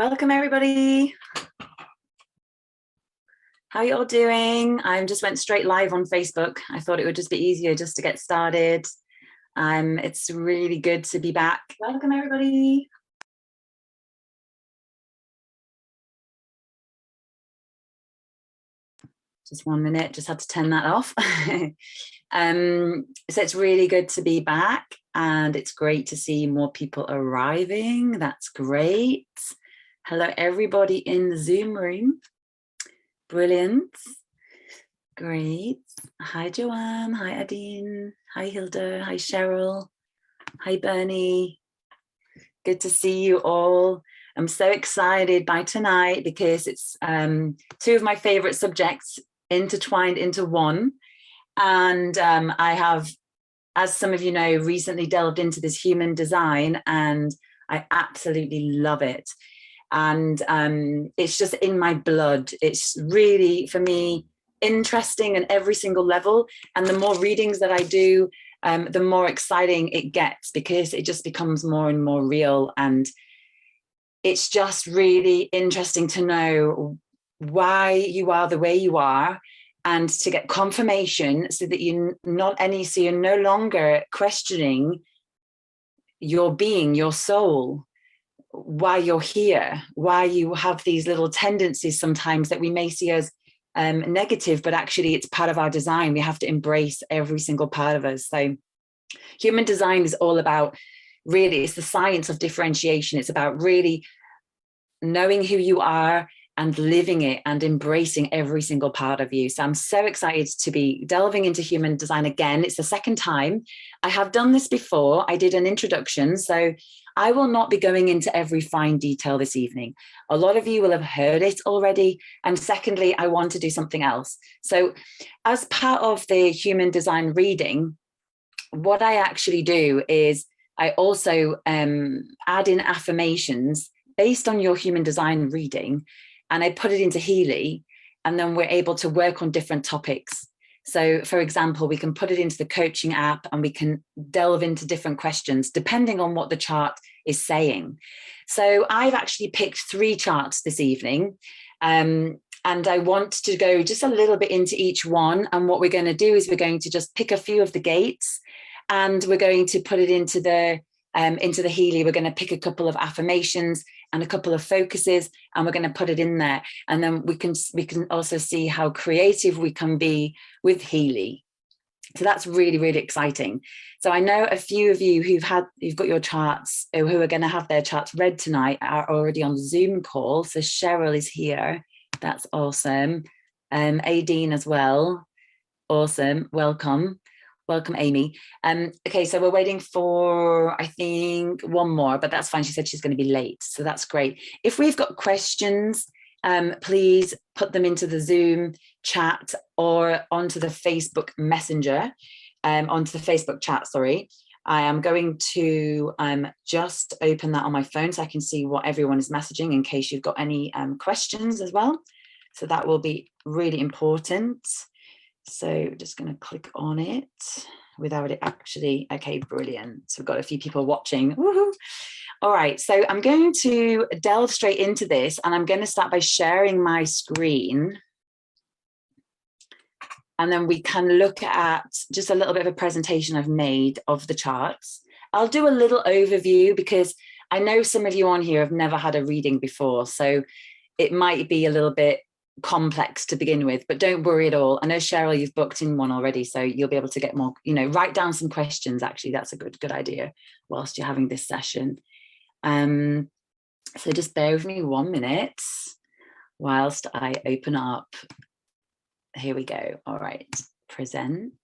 Welcome everybody. How you all doing? I just went straight live on Facebook. I thought it would just be easier just to get started. It's really good to be back. Welcome everybody. Just 1 minute, just had to turn that off. So it's really good to be back and it's great to see more people arriving. That's great. Hello everybody in the Zoom room. Brilliant. Great. Hi Joanne, hi Adine, hi Hilda, hi Cheryl, hi Bernie. Good to see you all. I'm so excited by tonight because it's two of my favorite subjects intertwined into one. And I have, as some of you know, recently delved into this human design and I absolutely love it. And it's just in my blood. It's really, for me, interesting on every single level. And the more readings that I do, the more exciting it gets because it just becomes more and more real. And it's just really interesting to know why you are the way you are and to get confirmation so that you're no longer questioning your being, your soul, why you're here, why you have these little tendencies sometimes that we may see as negative, but actually it's part of our design. We have to embrace every single part of us. So human design is all about, really, it's the science of differentiation. It's about really knowing who you are and living it and embracing every single part of you. So I'm so excited to be delving into human design again. It's the second time. I have done this before. I did an introduction, so I will not be going into every fine detail this evening. A lot of you will have heard it already. And secondly, I want to do something else. So as part of the human design reading, what I actually do is I also add in affirmations based on your human design reading, and I put it into Healy, and then we're able to work on different topics. So for example, we can put it into the coaching app and we can delve into different questions depending on what the chart is saying. So I've actually picked 3 charts this evening. And I want to go just a little bit into each one. And what we're going to do is we're going to just pick a few of the gates and we're going to put it into the Healy. We're going to pick a couple of affirmations and a couple of focuses, and we're going to put it in there. And then we can also see how creative we can be with Healy. So that's really, really exciting. So I know a few of you you've got your charts, who are going to have their charts read tonight, are already on the Zoom call. So Cheryl is here. That's awesome. Adine as well. Awesome. Welcome. Welcome, Amy. Okay, so we're waiting for, I think, one more, but that's fine. She said she's going to be late, so that's great. If we've got questions, please put them into the Zoom chat or onto the Facebook Messenger, onto the Facebook chat, sorry. I am going to just open that on my phone so I can see what everyone is messaging in case you've got any questions as well. So that will be really important. So just going to click on it without it actually. Okay, brilliant. So we've got a few people watching. Woohoo. All right, so I'm going to delve straight into this and I'm going to start by sharing my screen. And then we can look at just a little bit of a presentation I've made of the charts. I'll do a little overview because I know some of you on here have never had a reading before. So it might be a little bit complex to begin with, but don't worry at all. I know Cheryl, you've booked in one already, so you'll be able to get more, write down some questions. Actually, that's a good idea whilst you're having this session. So just bear with me 1 minute whilst I open up. Here we go. All right, present.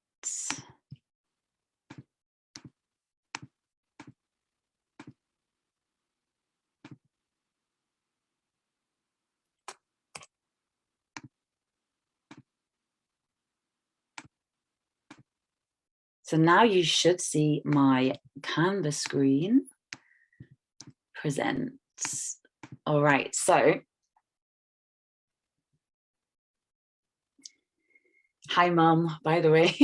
So now you should see my Canvas screen. Present. All right, so hi mum, by the way.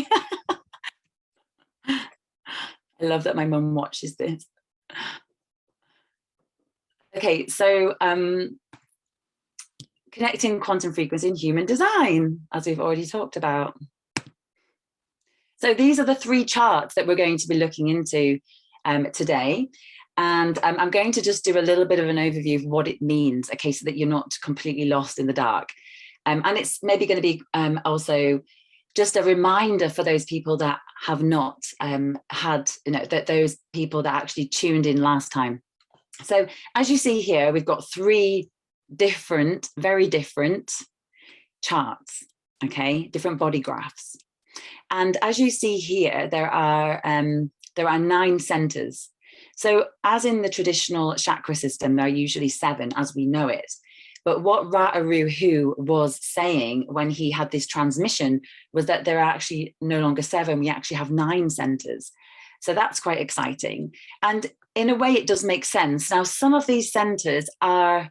I love that my mum watches this. Okay, so connecting quantum frequency in human design, as we've already talked about. So these are the 3 charts that we're going to be looking into today. And I'm going to just do a little bit of an overview of what it means, okay, so that you're not completely lost in the dark. And it's maybe going to be also just a reminder for those people that have not had, that those people that actually tuned in last time. So as you see here, we've got 3 different, very different charts, okay, different body graphs. And as you see here, there are 9 centers. So as in the traditional chakra system, there are usually 7 as we know it. But what Ra-Uru-Hu was saying when he had this transmission was that there are actually no longer 7, we actually have 9 centers. So that's quite exciting. And in a way, it does make sense. Now, some of these centers are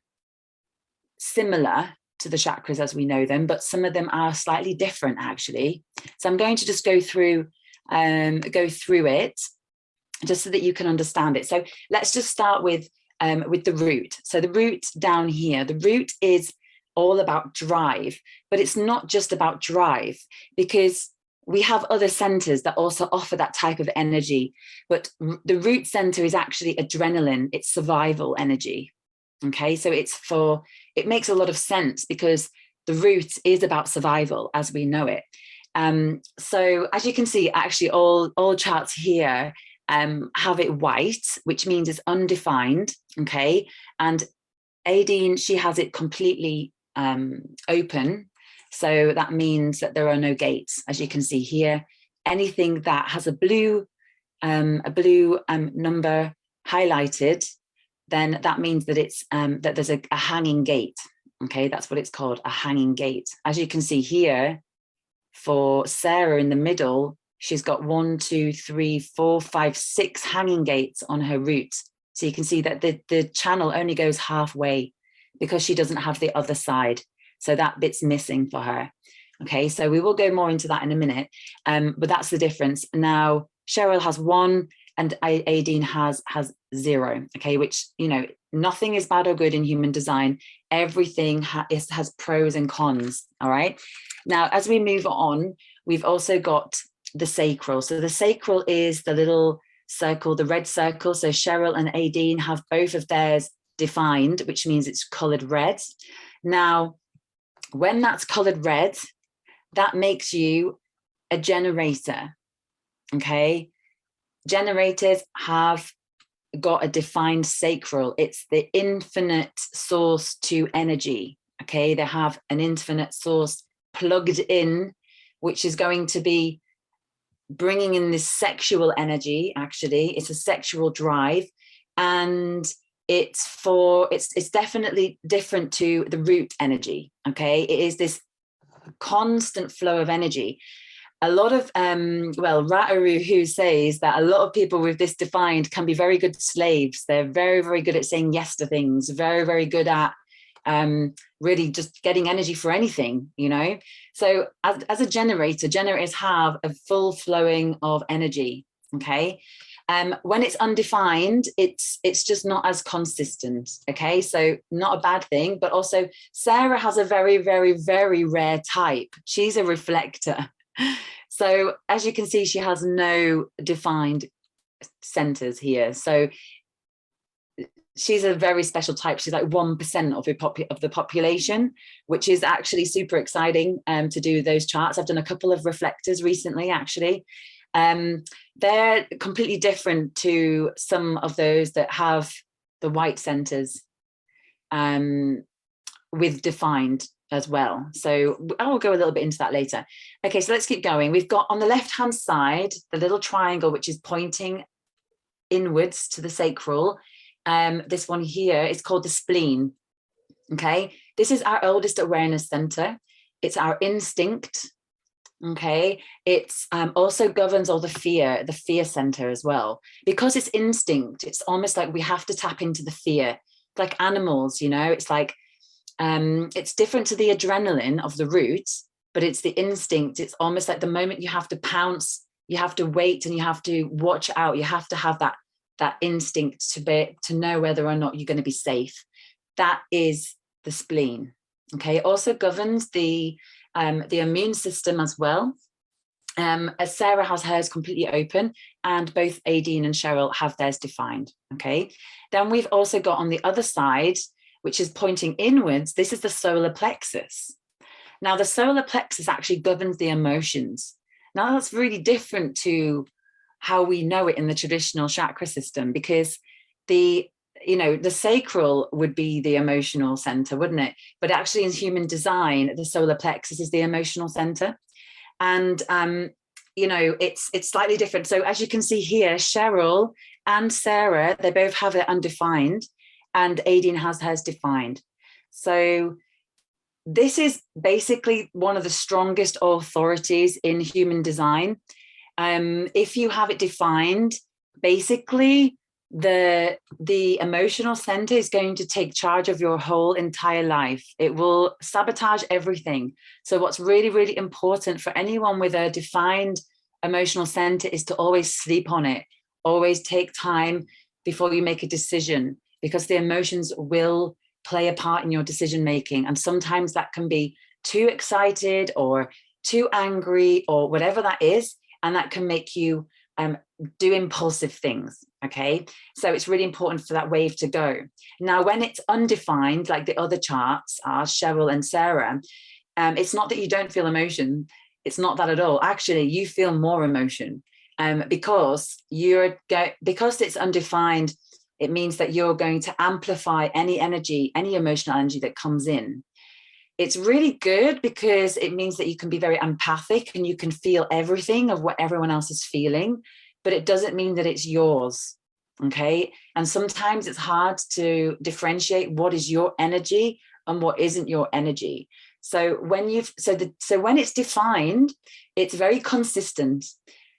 similar to the chakras as we know them, but some of them are slightly different, actually. So I'm going to just go through it just so that you can understand it. So let's just start with the root. So the root down here, the root is all about drive, but it's not just about drive, because we have other centers that also offer that type of energy. But the root center is actually adrenaline, it's survival energy. Okay, so it makes a lot of sense because the root is about survival as we know it. So as you can see, actually all charts here have it white, which means it's undefined, okay? And Aideen, she has it completely open. So that means that there are no gates, as you can see here. Anything that has a blue number highlighted, then that means that it's that there's a hanging gate. Okay, that's what it's called, a hanging gate. As you can see here, for Sarah in the middle, she's got 1, 2, 3, 4, 5, 6 hanging gates on her root. So you can see that the channel only goes halfway because she doesn't have the other side. So that bit's missing for her. Okay, so we will go more into that in a minute, but that's the difference. Now, Cheryl has 1 and Aideen has 0, okay, which, nothing is bad or good in human design. Everything has pros and cons, all right? Now, as we move on, we've also got the sacral. So the sacral is the little circle, the red circle. So Cheryl and Aideen have both of theirs defined, which means it's colored red. Now, when that's colored red, that makes you a generator, okay? Generators have got a defined sacral. It's the infinite source to energy, okay? They have an infinite source plugged in, which is going to be bringing in this sexual energy. Actually, it's a sexual drive, and it's definitely different to the root energy, okay? It is this constant flow of energy. A lot of Ra-Uru-Hu says that a lot of people with this defined can be very good slaves. They're very, very good at saying yes to things, very, very good at really just getting energy for anything, So as a generator, generators have a full flowing of energy, okay? When it's undefined, it's just not as consistent, okay? So not a bad thing, but also Sarah has a very, very, very rare type. She's a reflector. So as you can see, she has no defined centers here. So she's a very special type. She's like 1% of the population, which is actually super exciting to do those charts. I've done a couple of reflectors recently, actually. They're completely different to some of those that have the white centers with defined as well. So I will go a little bit into that later. Okay, so let's keep going. We've got on the left-hand side, the little triangle, which is pointing inwards to the sacral. This one here is called the spleen. Okay, this is our oldest awareness center. It's our instinct. Okay, it's also governs all the fear center as well. Because it's instinct, it's almost like we have to tap into the fear. Like animals, it's like it's different to the adrenaline of the root, but it's the instinct. It's almost like the moment you have to pounce, you have to wait, and you have to watch out. You have to have that that instinct to know whether or not you're going to be safe. That is the spleen. Okay, it also governs the immune system as well. As Sarah has hers completely open, and both Aideen and Cheryl have theirs defined. Okay, then we've also got on the other side, which is pointing inwards, this is the solar plexus. Now, the solar plexus actually governs the emotions. Now, that's really different to how we know it in the traditional chakra system, because the sacral would be the emotional center, wouldn't it? But actually in human design, the solar plexus is the emotional center. And, it's slightly different. So as you can see here, Cheryl and Sarah, they both have it undefined, and Aideen has hers defined. So this is basically one of the strongest authorities in human design. If you have it defined, basically the emotional center is going to take charge of your whole entire life. It will sabotage everything. So what's really, really important for anyone with a defined emotional center is to always sleep on it. Always take time before you make a decision, because the emotions will play a part in your decision making. And sometimes that can be too excited or too angry or whatever that is. And that can make you do impulsive things. Okay, so it's really important for that wave to go. Now, when it's undefined, like the other charts are Cheryl and Sarah, it's not that you don't feel emotion. It's not that at all. Actually, you feel more emotion because it's undefined. It means that you're going to amplify any energy, any emotional energy that comes in. It's really good because it means that you can be very empathic and you can feel everything of what everyone else is feeling, but it doesn't mean that it's yours. Okay. And sometimes it's hard to differentiate what is your energy and what isn't your energy. So when when it's defined, it's very consistent.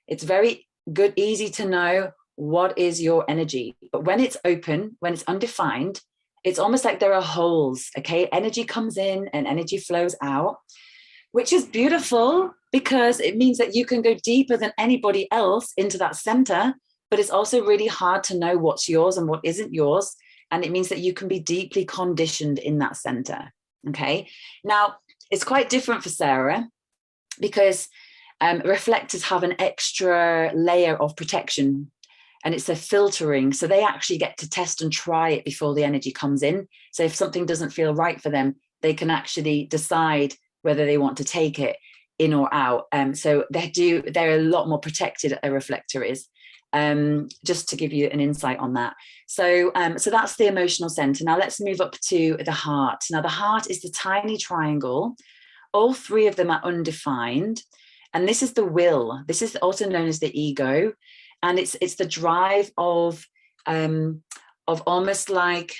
It's very good, easy to know what is your energy. But when it's open, when it's undefined, it's almost like there are holes. Okay, energy comes in and energy flows out, which is beautiful because it means that you can go deeper than anybody else into that center. But it's also really hard to know what's yours and what isn't yours. And it means that you can be deeply conditioned in that center. Okay, now it's quite different for Sarah because reflectors have an extra layer of protection, and it's a filtering. So they actually get to test and try it before the energy comes in. So if something doesn't feel right for them, they can actually decide whether they want to take it in or out. So they're a lot more protected, a reflector is. Just to give you an insight on that. So that's the emotional center. Now let's move up to the heart. Now the heart is the tiny triangle. All three of them are undefined. And this is the will. This is also known as the ego. And it's the drive of almost like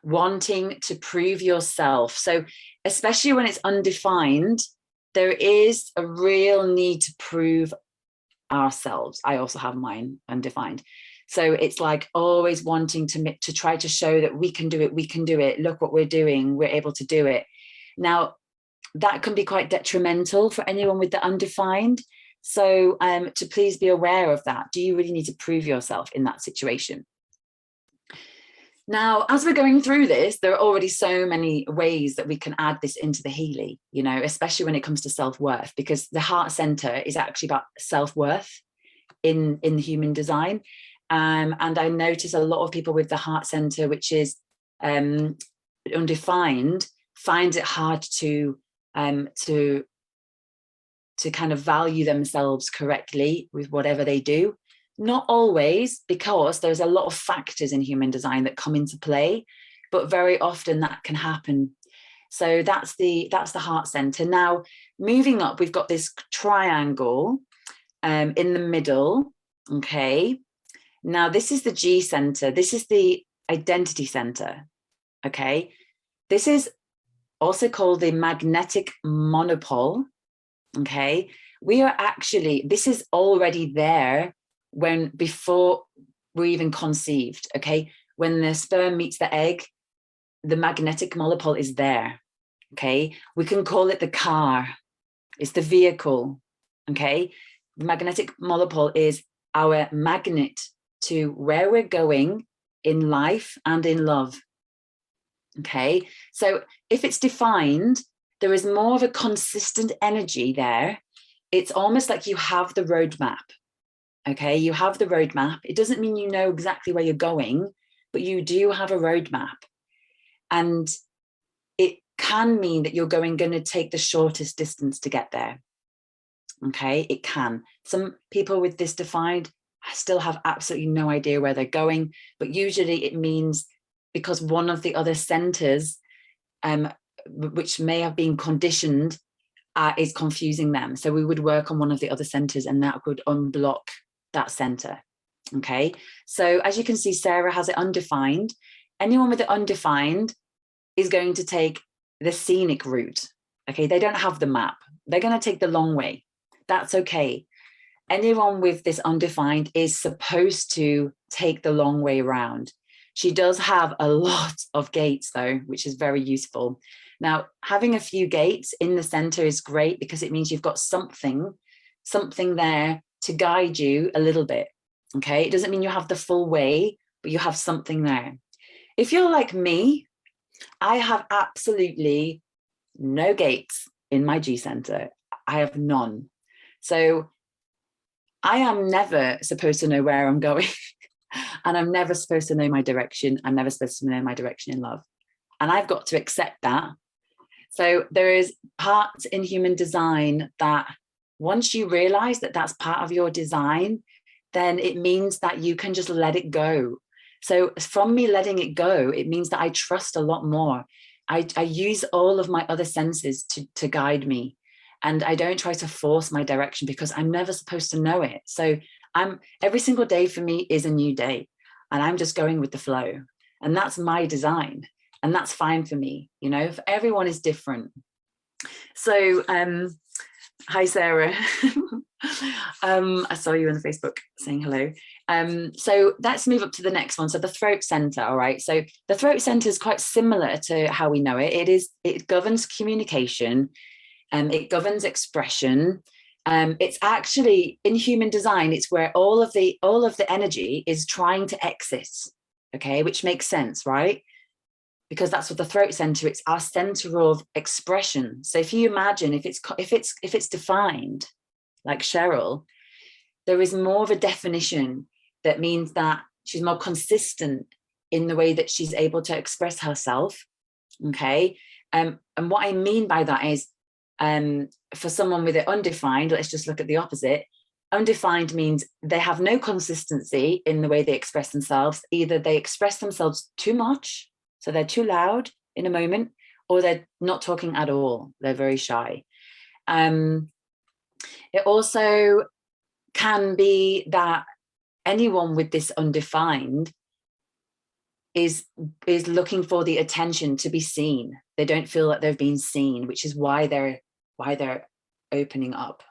wanting to prove yourself. So especially when it's undefined, there is a real need to prove ourselves. I also have mine undefined. So it's like always wanting to try to show that we can do it. Look what we're doing. We're able to do it. Now, that can be quite detrimental for anyone with the undefined. So to please be aware of that. Do you really need to prove yourself in that situation? Now, as we're going through this, there are already so many ways that we can add this into the Healy, especially when it comes to self-worth, because the heart center is actually about self-worth in the human design. And I notice a lot of people with the heart center, which is undefined, find it hard to kind of value themselves correctly with whatever they do. Not always, because there's a lot of factors in human design that come into play, but very often that can happen. So that's the heart center. Now, moving up, we've got this triangle in the middle. Okay. Now, this is the G center. This is the identity center. Okay. This is also called the magnetic monopole. Okay. This is already there before we're even conceived. Okay. When the sperm meets the egg, the magnetic monopole is there. Okay. We can call it the car. It's the vehicle. Okay. The magnetic monopole is our magnet to where we're going in life and in love. Okay, so if it's defined, there is more of a consistent energy there. It's almost like you have the roadmap. Okay, you have the roadmap. It doesn't mean you know exactly where you're going, but you do have a roadmap. And it can mean that you're going to take the shortest distance to get there. Okay, it can. Some people with this defined still have absolutely no idea where they're going, but usually it means because one of the other centers, which may have been conditioned, is confusing them. So we would work on one of the other centers and that would unblock that center. Okay, so as you can see, Sarah has it undefined. Anyone with it undefined is going to take the scenic route. Okay, they don't have the map. They're going to take the long way. That's okay. Anyone with this undefined is supposed to take the long way around. She does have a lot of gates though, which is very useful. Now, having a few gates in the center is great because it means you've got something there to guide you a little bit. Okay, it doesn't mean you have the full way, but you have something there. If you're like me, I have absolutely no gates in my G center. I have none. So I am never supposed to know where I'm going. And I'm never supposed to know my direction. I'm never supposed to know my direction in love. And I've got to accept that. So there is parts in human design that once you realize that that's part of your design, then it means that you can just let it go. So from me letting it go, it means that I trust a lot more. I use all of my other senses to guide me. And I don't try to force my direction because I'm never supposed to know it. So every single day for me is a new day and I'm just going with the flow, and that's my design, and that's fine for me. You know, everyone is different. So hi Sarah. I saw you on the Facebook saying hello. So let's move up to the next one. So the throat center. All right, so the throat center is quite similar to how we know it. It governs communication, it governs expression. It's actually in human design, it's where all of the energy is trying to exit. Okay, which makes sense, right? Because that's what the throat center, it's our center of expression. So if you imagine if it's defined like Cheryl, there is more of a definition that means that she's more consistent in the way that she's able to express herself. Okay, and what I mean by that is, for someone with it undefined, let's just look at the opposite. Undefined means they have no consistency in the way they express themselves. Either they express themselves too much, so they're too loud in a moment, or they're not talking at all. They're very shy. It also can be that anyone with this undefined is looking for the attention, to be seen. They don't feel like they've been seen, which is why they're opening up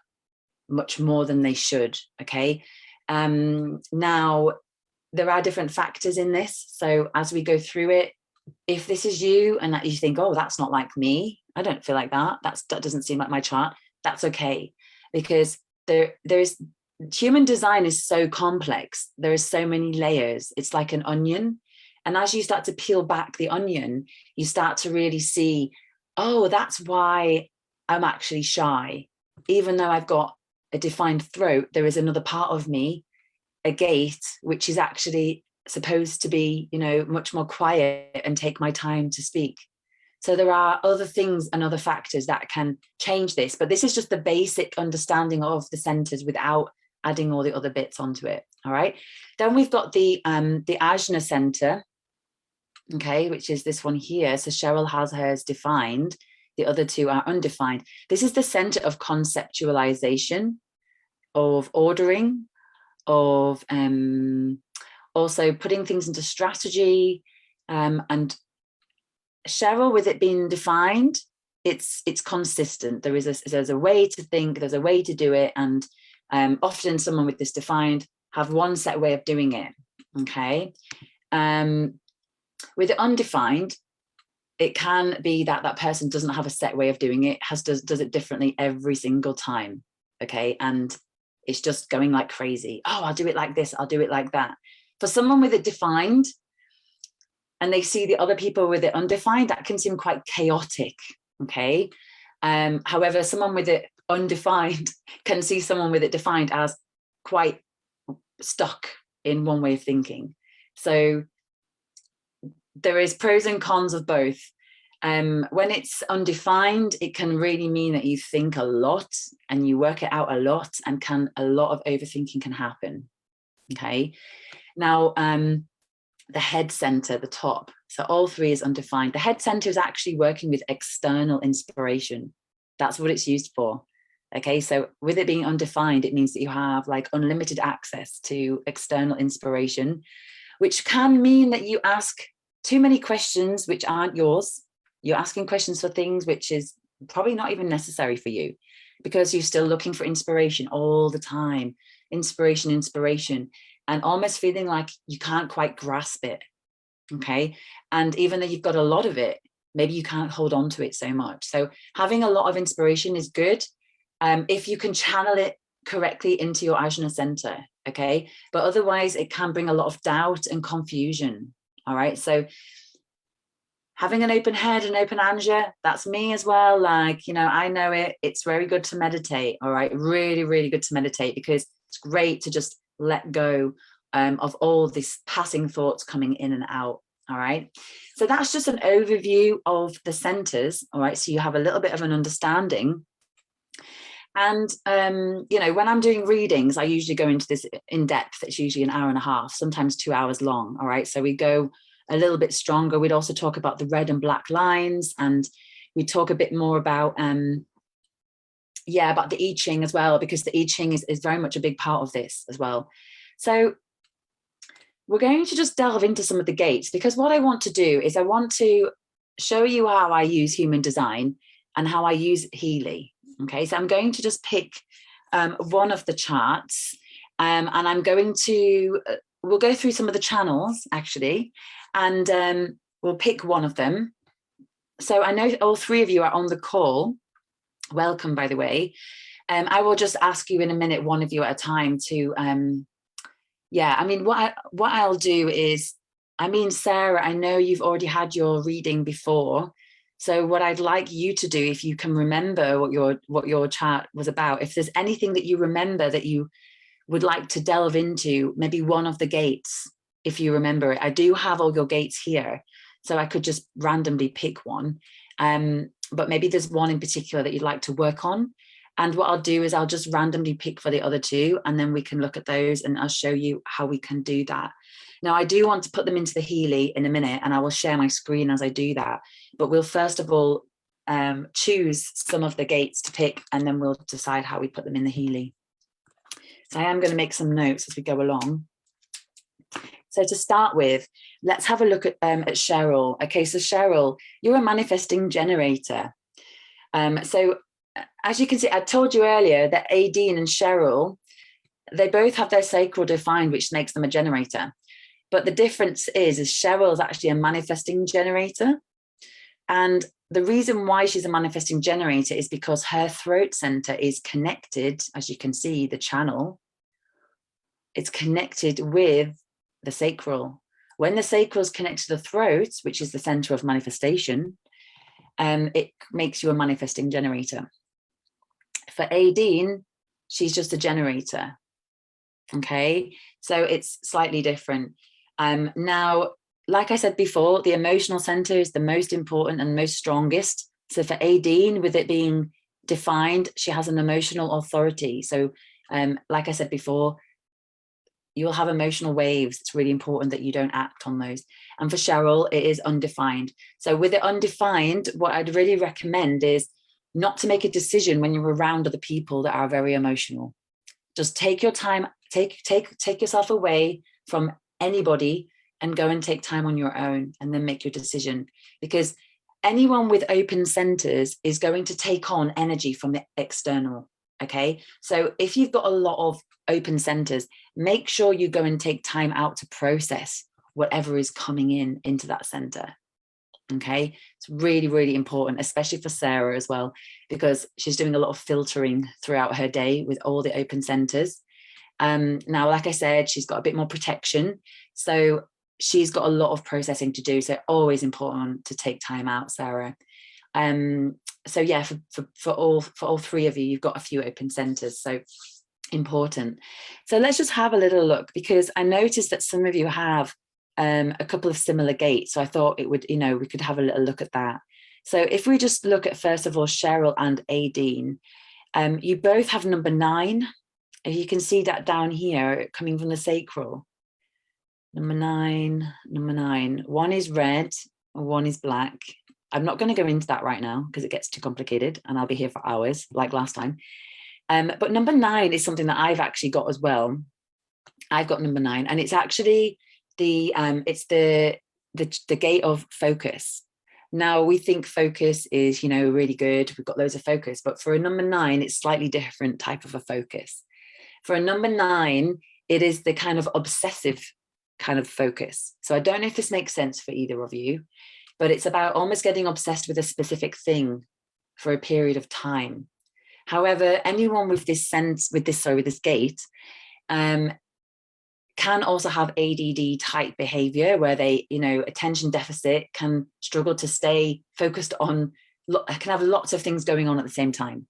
much more than they should. Okay, now there are different factors in this, so as we go through it, if this is you and that you think, oh, that's not like me, I don't feel like that doesn't seem like my chart, that's okay, because there's human design is so complex. There is so many layers. It's like an onion, and as you start to peel back the onion, you start to really see, oh, that's why I'm actually shy. Even though I've got a defined throat, there is another part of me, a gate, which is actually supposed to be, you know, much more quiet and take my time to speak. So there are other things and other factors that can change this, but this is just the basic understanding of the centers without adding all the other bits onto it. All right. Then we've got the Ajna center, okay, which is this one here. So Cheryl has hers defined. The other two are undefined. This is the center of conceptualization, of ordering, of also putting things into strategy. And Cheryl, with it being defined, it's consistent. There's a way to think, there's a way to do it. And often someone with this defined have one set way of doing it. Okay. With it undefined, it can be that that person doesn't have a set way of doing it, does it differently every single time. Okay, and it's just going like crazy. Oh, I'll do it like this, I'll do it like that. For someone with it defined and they see the other people with it undefined, that can seem quite chaotic, okay? However, someone with it undefined can see someone with it defined as quite stuck in one way of thinking. So there is pros and cons of both. When it's undefined, it can really mean that you think a lot and you work it out a lot, and a lot of overthinking can happen. Okay. Now, the head center, the top. So all three is undefined. The head center is actually working with external inspiration. That's what it's used for. Okay. So with it being undefined, it means that you have like unlimited access to external inspiration, which can mean that you ask too many questions which aren't yours. You're asking questions for things which is probably not even necessary for you, because you're still looking for inspiration all the time. Inspiration, and almost feeling like you can't quite grasp it. Okay. And even though you've got a lot of it, maybe you can't hold on to it so much. So having a lot of inspiration is good if you can channel it correctly into your Ajna center. Okay. But otherwise, it can bring a lot of doubt and confusion. All right. So having an open head and open Anja, that's me as well. Like, you know, I know it. It's very good to meditate. All right. Really, really good to meditate, because it's great to just let go of all these passing thoughts coming in and out. All right. So that's just an overview of the centers. All right. So you have a little bit of an understanding. And, you know, when I'm doing readings, I usually go into this in depth. It's usually an hour and a half, sometimes 2 hours long. All right. So we go a little bit stronger. We'd also talk about the red and black lines, and we talk a bit more about, about the I Ching as well, because the I Ching is very much a big part of this as well. So we're going to just delve into some of the gates, because what I want to do is I want to show you how I use human design and how I use Healy. Okay, so I'm going to just pick one of the charts, and I'm going to, we'll go through some of the channels actually, and we'll pick one of them. So I know all three of you are on the call. Welcome, by the way. I will just ask you in a minute, one of you at a time, to, I mean, what I'll do is, I mean, Sarah, I know you've already had your reading before. So what I'd like you to do, if you can remember what your chart was about, if there's anything that you remember that you would like to delve into, maybe one of the gates, if you remember it. I do have all your gates here, so I could just randomly pick one. But maybe there's one in particular that you'd like to work on. And what I'll do is I'll just randomly pick for the other two, and then we can look at those and I'll show you how we can do that. Now, I do want to put them into the Healy in a minute, and I will share my screen as I do that. But we'll first of all choose some of the gates to pick, and then we'll decide how we put them in the Healy. So I am going to make some notes as we go along. So to start with, let's have a look at Cheryl. Okay, so Cheryl, you're a manifesting generator. So as you can see, I told you earlier that Aideen and Cheryl, they both have their sacral defined, which makes them a generator. But the difference is Cheryl is actually a manifesting generator. And the reason why she's a manifesting generator is because her throat center is connected, as you can see, the channel, it's connected with the sacral. When the sacral is connected to the throat, which is the center of manifestation, it makes you a manifesting generator. For Aideen, she's just a generator. Okay, so it's slightly different. Now, like I said before, the emotional center is the most important and most strongest. So for Aideen, with it being defined, she has an emotional authority. So like I said before, you'll have emotional waves. It's really important that you don't act on those. And for Cheryl, it is undefined. So with it undefined, what I'd really recommend is not to make a decision when you're around other people that are very emotional. Just take your time, take yourself away from anybody and go and take time on your own, and then make your decision. Because anyone with open centers is going to take on energy from the external. Okay, so if you've got a lot of open centers, make sure you go and take time out to process whatever is coming into that center. Okay, it's really, really important, especially for Sarah as well, because she's doing a lot of filtering throughout her day with all the open centers. Now, like I said, she's got a bit more protection. So she's got a lot of processing to do. So always important to take time out, Sarah. So yeah, for all three of you, you've got a few open centers. So important. So let's just have a little look, because I noticed that some of you have a couple of similar gates. So I thought it would, we could have a little look at that. So if we just look at, first of all, Cheryl and Aideen, you both have number 9. If you can see that down here, coming from the sacral. Number 9. One is red, one is black. I'm not going to go into that right now because it gets too complicated and I'll be here for hours like last time. But number 9 is something that I've actually got as well. I've got number 9, and it's actually the gate of focus. Now we think focus is, really good. We've got loads of focus, but for a number 9, it's slightly different type of a focus. For a number 9, it is the kind of obsessive kind of focus. So I don't know if this makes sense for either of you, but it's about almost getting obsessed with a specific thing for a period of time. However, anyone with this gate can also have ADD type behavior where they, attention deficit, can struggle to stay focused on, can have lots of things going on at the same time,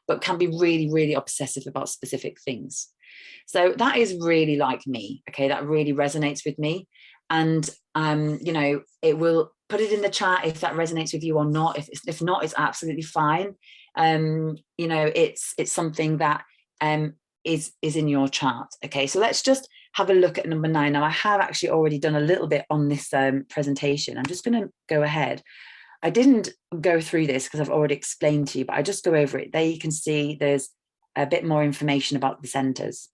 but can be really, really obsessive about specific things. So that is really like me, okay? That really resonates with me. And, it will put it in the chat if that resonates with you or not. If not, it's absolutely fine. It's something that is in your chart. Okay, so let's just have a look at number 9. Now, I have actually already done a little bit on this presentation. I'm just going to go ahead. I didn't go through this because I've already explained to you, but I just go over it. There you can see there's a bit more information about the centers.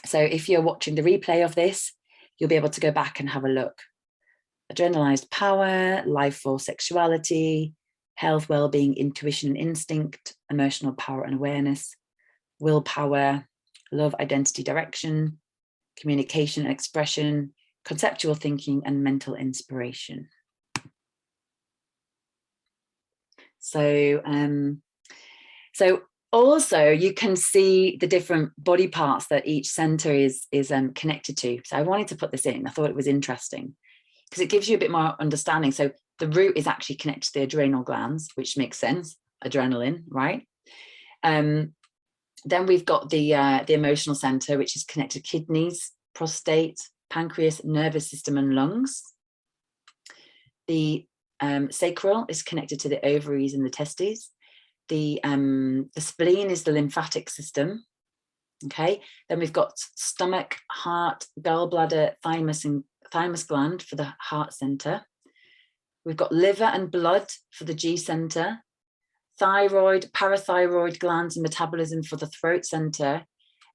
So if you're watching the replay of this, you'll be able to go back and have a look. Adrenalized power, life force, sexuality, health, well-being, intuition and instinct, emotional power and awareness, willpower, love, identity, direction, communication and expression, conceptual thinking, and mental inspiration. So also you can see the different body parts that each center is connected to. So I wanted to put this in. I thought it was interesting because it gives you a bit more understanding. So the root is actually connected to the adrenal glands, which makes sense. Adrenaline, right? Then we've got the emotional center, which is connected to kidneys, prostate, pancreas, nervous system, and lungs. The sacral is connected to the ovaries and the testes. The spleen is the lymphatic system. Okay. Then we've got stomach, heart, gallbladder, thymus gland for the heart center. We've got liver and blood for the G center. Thyroid, parathyroid glands and metabolism for the throat center.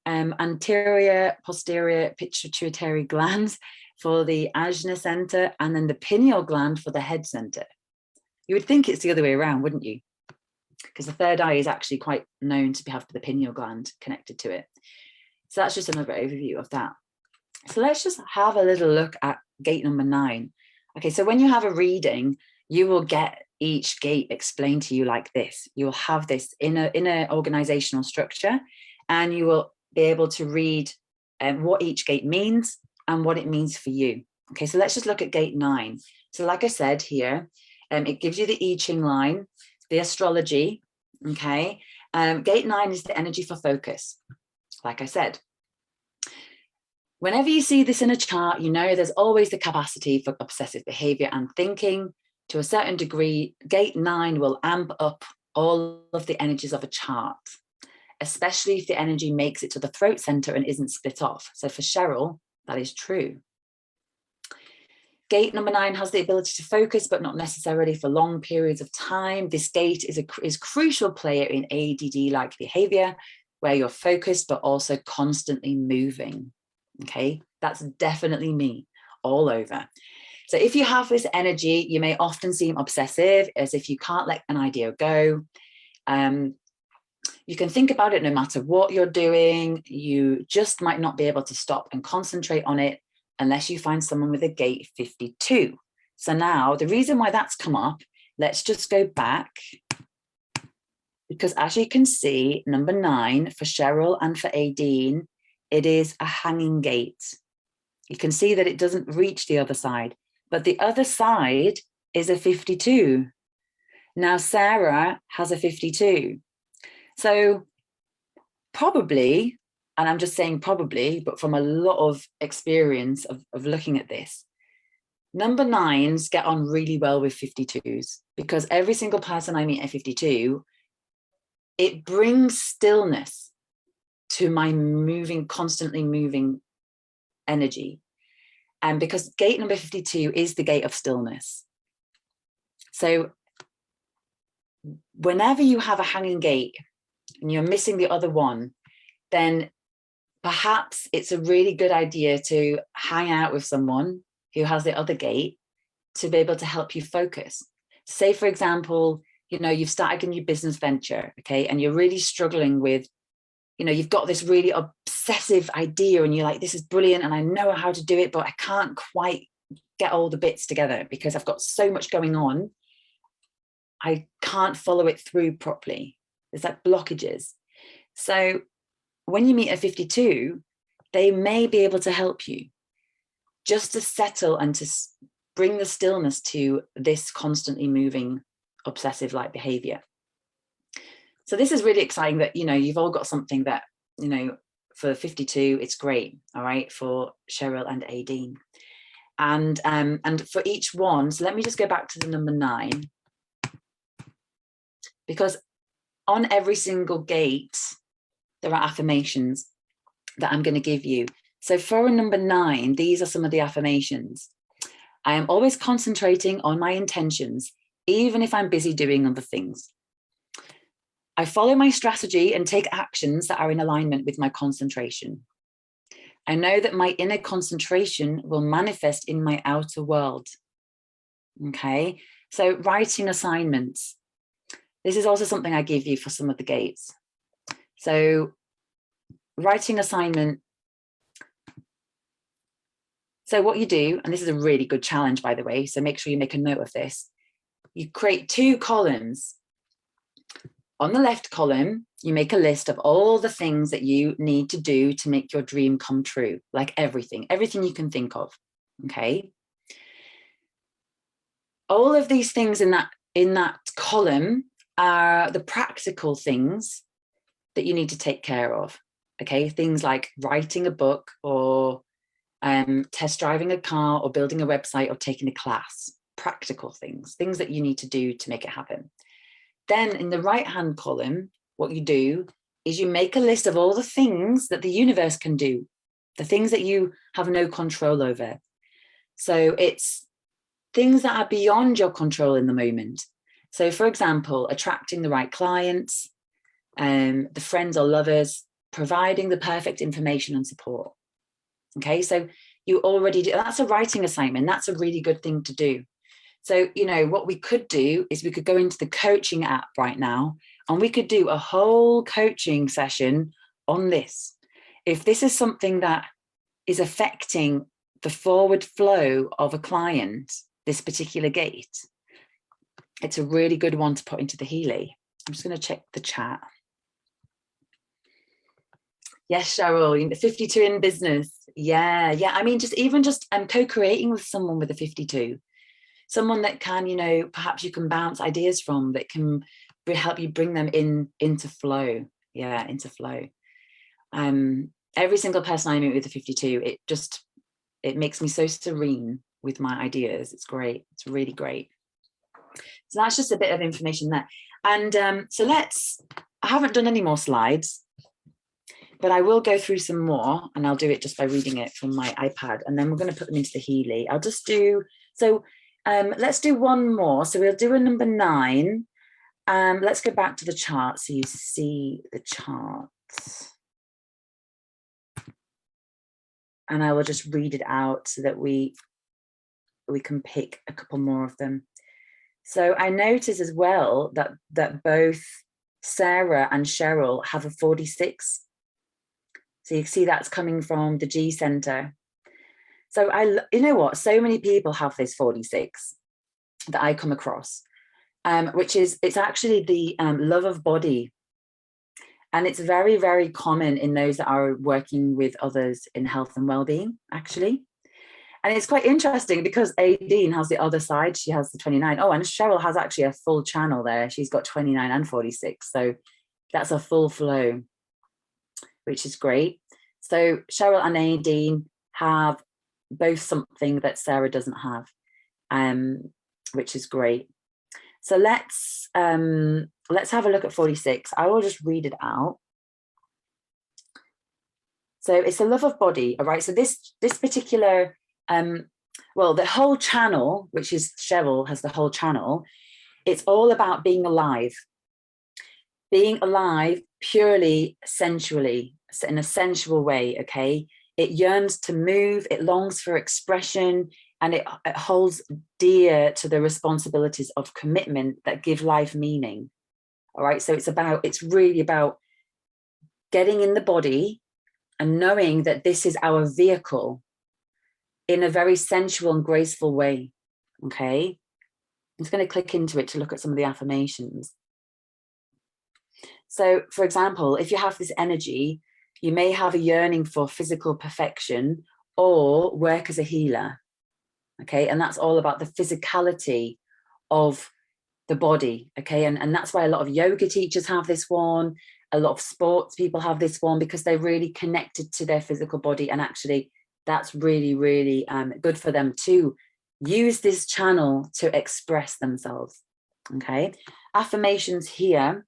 Anterior, posterior, pituitary glands for the ajna center, and then the pineal gland for the head center. You would think it's the other way around, wouldn't you? Because the third eye is actually quite known to have the pineal gland connected to it. So that's just another overview of that. So let's just have a little look at gate number 9. Okay, so when you have a reading, you will get each gate explained to you like this. You will have this in a organizational structure, and you will be able to read what each gate means and what it means for you. Okay, so let's just look at gate 9. So like I said here, it gives you the I Ching line, the astrology, okay? Gate 9 is the energy for focus, like I said. Whenever you see this in a chart, you know there's always the capacity for obsessive behavior and thinking. To a certain degree, gate 9 will amp up all of the energies of a chart, especially if the energy makes it to the throat center and isn't split off. So for Cheryl, that is true. Gate number 9 has the ability to focus, but not necessarily for long periods of time. This gate is a crucial player in ADD-like behavior, where you're focused, but also constantly moving. Okay, that's definitely me all over. So if you have this energy, you may often seem obsessive, as if you can't let an idea go. You can think about it no matter what you're doing. You just might not be able to stop and concentrate on it unless you find someone with a gate 52. So now the reason why that's come up, let's just go back, because as you can see, number 9 for Cheryl and for Aideen it is a hanging gate. You can see that it doesn't reach the other side, but the other side is a 52. Now Sarah has a 52. So probably, and I'm just saying probably, but from a lot of experience of looking at this, number 9s get on really well with 52s, because every single person I meet at 52, it brings stillness to my constantly moving energy. And because gate number 52 is the gate of stillness. So whenever you have a hanging gate and you're missing the other one, then perhaps it's a really good idea to hang out with someone who has the other gate to be able to help you focus. Say, for example, you've started a new business venture, okay, and you're really struggling with, you've got this really obsessive idea and you're like, this is brilliant and I know how to do it, but I can't quite get all the bits together because I've got so much going on. I can't follow it through properly. There's like blockages. So when you meet a 52, they may be able to help you just to settle and to bring the stillness to this constantly moving obsessive like behavior. So this is really exciting that, you've all got something that, for 52, it's great. All right. For Cheryl and Aideen. And for each one, so let me just go back to the number 9, because on every single gate, there are affirmations that I'm going to give you. So for a number 9, these are some of the affirmations. I am always concentrating on my intentions, even if I'm busy doing other things. I follow my strategy and take actions that are in alignment with my concentration. I know that my inner concentration will manifest in my outer world. Okay, so writing assignments. This is also something I give you for some of the gates. So writing assignment. So what you do, and this is a really good challenge, by the way, so make sure you make a note of this. You create 2 columns. On the left column, you make a list of all the things that you need to do to make your dream come true, like everything you can think of, okay? All of these things in that column are the practical things that you need to take care of, okay? Things like writing a book or test driving a car or building a website or taking a class, practical things that you need to do to make it happen. Then in the right-hand column, what you do is you make a list of all the things that the universe can do, the things that you have no control over. So it's things that are beyond your control in the moment. So for example, attracting the right clients, the friends or lovers, providing the perfect information and support. Okay, so you already do, that's a writing assignment. That's a really good thing to do. So, what we could do is we could go into the coaching app right now and we could do a whole coaching session on this. If this is something that is affecting the forward flow of a client, this particular gate, it's a really good one to put into the Healy. I'm just going to check the chat. Yes, Cheryl, 52 in business. Yeah. I mean, just co-creating with someone with a 52. Someone that can, perhaps you can bounce ideas from, that can help you bring them into flow. Yeah, into flow. Every single person I meet with a 52, it makes me so serene with my ideas. It's great. It's really great. So that's just a bit of information there. And so I haven't done any more slides, but I will go through some more, and I'll do it just by reading it from my iPad. And then we're going to put them into the Healy. I'll just do, let's do one more. So we'll do a number 9. Let's go back to the chart so you see the chart. And I will just read it out so that we can pick a couple more of them. So I notice as well that both Sarah and Cheryl have a 46. So you see that's coming from the G center. So you know what? So many people have this 46 that I come across, which is, it's actually the love of body. And it's very, very common in those that are working with others in health and well-being, actually. And it's quite interesting because Aideen has the other side. She has the 29. Oh, and Cheryl has actually a full channel there. She's got 29 and 46. So that's a full flow, which is great. So Cheryl and Aideen have both something that Sarah doesn't have, which is great. So let's have a look at 46. I will just read it out. So it's the love of body, all right? So this particular, well, the whole channel, which is Cheryl has the whole channel, it's all about being alive purely sensually, in a sensual way, okay? It yearns to move, it longs for expression, and it holds dear to the responsibilities of commitment that give life meaning, all right? So it's really about getting in the body and knowing that this is our vehicle in a very sensual and graceful way, okay? I'm just going to click into it to look at some of the affirmations. So, for example, if you have this energy, you may have a yearning for physical perfection or work as a healer, okay? And that's all about the physicality of the body, okay? And that's why a lot of yoga teachers have this one, a lot of sports people have this one, because they're really connected to their physical body, and actually that's really, really good for them to use this channel to express themselves, okay? Affirmations here.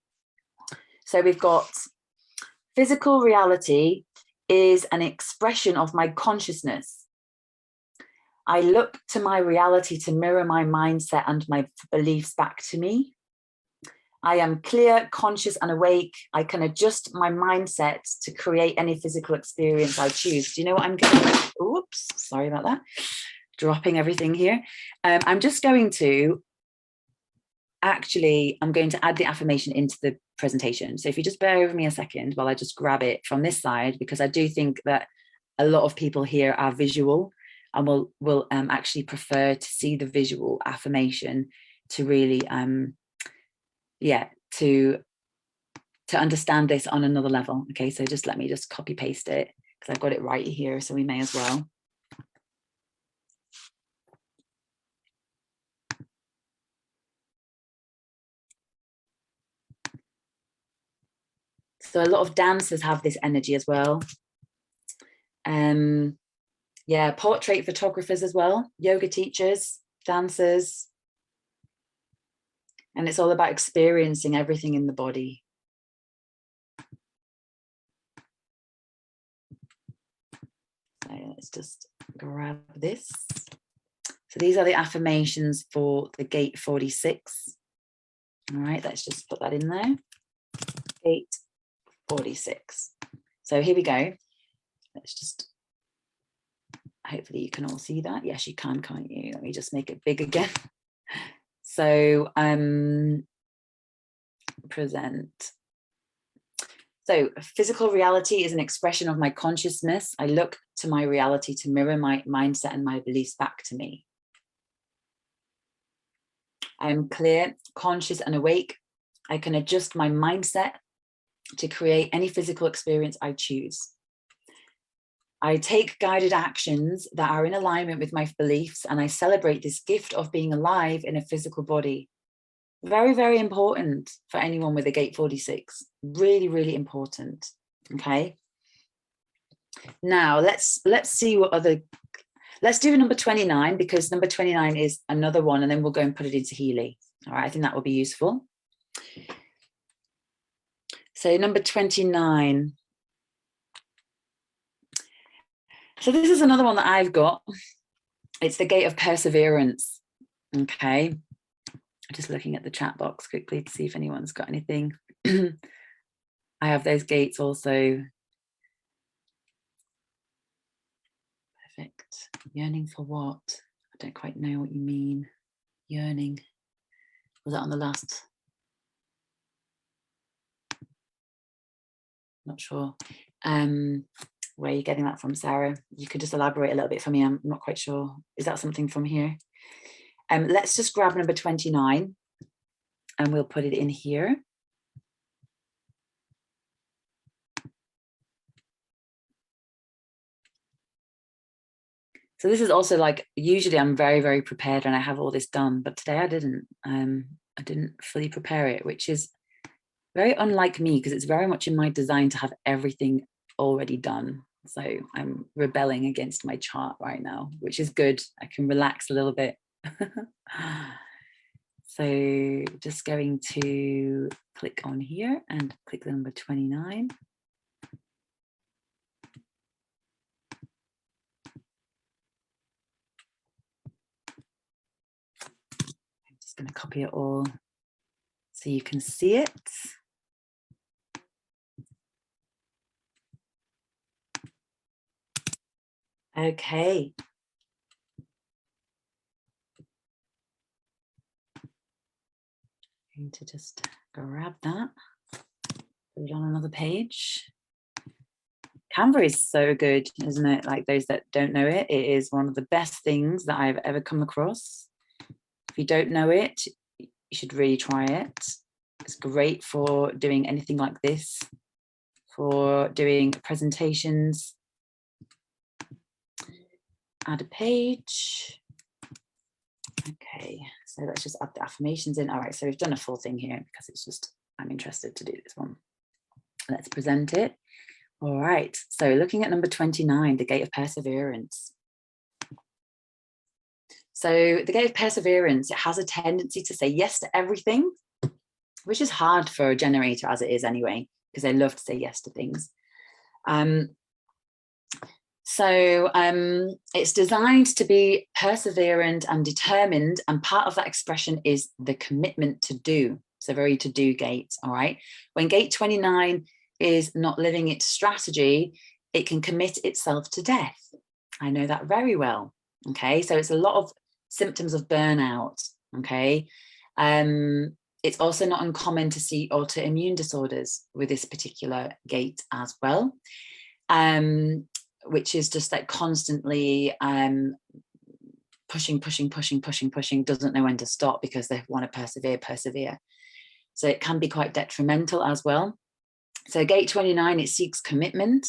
So we've got physical reality is an expression of my consciousness. I look to my reality to mirror my mindset and my beliefs back to me. I am clear, conscious, and awake. I can adjust my mindset to create any physical experience I choose. Do you know what I'm going to, oops, sorry about that. Dropping everything here. I'm just going to, I'm going to add the affirmation into the presentation. So if you just bear with me a second while I just grab it from this side, because I do think that a lot of people here are visual and will actually prefer to see the visual affirmation to really, to understand this on another level. Okay, so let me just copy paste it because I've got it right here, so we may as well. So a lot of dancers have this energy as well. Yeah, portrait photographers as well, yoga teachers, dancers. And it's all about experiencing everything in the body. So let's just grab this. So these are the affirmations for the gate 46. All right, let's just put that in there. Gate 46. So here we go. Let's just, hopefully you can all see that. Yes, you can, can't you? Let me just make it big again. So present. So physical reality is an expression of my consciousness. I look to my reality to mirror my mindset and my beliefs back to me. I am clear, conscious, and awake. I can adjust my mindset to create any physical experience I choose. I take guided actions that are in alignment with my beliefs, and I celebrate this gift of being alive in a physical body. Very, very important for anyone with a gate 46. Really, really important. Okay. Now let's see what other, let's do number 29, because number 29 is another one, and then we'll go and put it into Healy. All right, I think that will be useful. So number 29. So this is another one that I've got. It's the gate of perseverance. Okay. Just looking at the chat box quickly to see if anyone's got anything. I have those gates also. Perfect. Yearning for what? I don't quite know what you mean. Yearning. Was that on the last? Not sure. Where are you getting that from, Sarah? You could just elaborate a little bit for me. I'm not quite sure. Is that something from here? Let's just grab number 29 and we'll put it in here. So this is also like, usually I'm very, very prepared and I have all this done, but today I didn't fully prepare it, which is very unlike me, because it's very much in my design to have everything already done. So I'm rebelling against my chart right now, which is good. I can relax a little bit. So just going to click on here and click the number 29. I'm just going to copy it all so you can see it. Okay. I'm going to just grab that, put it on another page. Canva is so good, isn't it? Like, those that don't know it, it is one of the best things that I've ever come across. If you don't know it, you should really try it. It's great for doing anything like this, for doing presentations. Add a page. Okay, so let's just add the affirmations in. All right, so we've done a full thing here because it's just, I'm interested to do this one. Let's present it. All right, so looking at number 29, the gate of perseverance. So the gate of perseverance, it has a tendency to say yes to everything, which is hard for a generator as it is anyway, because they love to say yes to things. It's designed to be perseverant and determined, and part of that expression is the commitment to do. So very to-do gate, all right? When gate 29 is not living its strategy, it can commit itself to death. I know that very well, okay? So it's a lot of symptoms of burnout, okay? It's also not uncommon to see autoimmune disorders with this particular gate as well. Which is just like constantly pushing, doesn't know when to stop because they want to persevere. So it can be quite detrimental as well. So gate 29, it seeks commitment,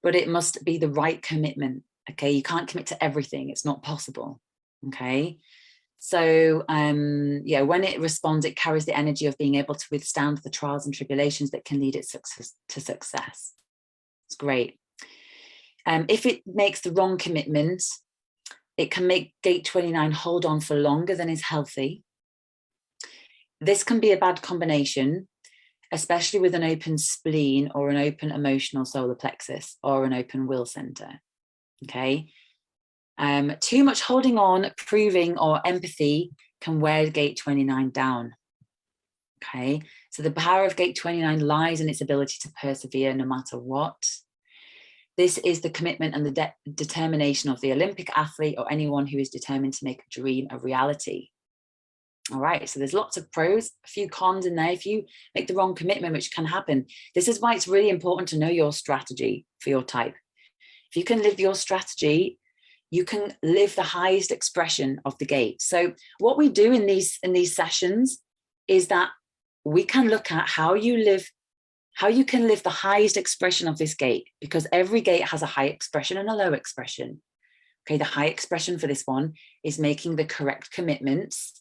but it must be the right commitment, okay? You can't commit to everything, it's not possible, okay? So yeah, when it responds, it carries the energy of being able to withstand the trials and tribulations that can lead it to success. It's great. If it makes the wrong commitment, it can make gate 29 hold on for longer than is healthy. This can be a bad combination, especially with an open spleen or an open emotional solar plexus or an open will center, okay? Too much holding on, proving, or empathy can wear gate 29 down, okay? So the power of gate 29 lies in its ability to persevere no matter what. This is the commitment and the determination of the Olympic athlete or anyone who is determined to make a dream a reality. All right, so there's lots of pros, a few cons in there. If you make the wrong commitment, which can happen, this is why it's really important to know your strategy for your type. If you can live your strategy, you can live the highest expression of the gate. So what we do in these sessions is that we can look at how you can live the highest expression of this gate, because every gate has a high expression and a low expression. Okay, the high expression for this one is making the correct commitments,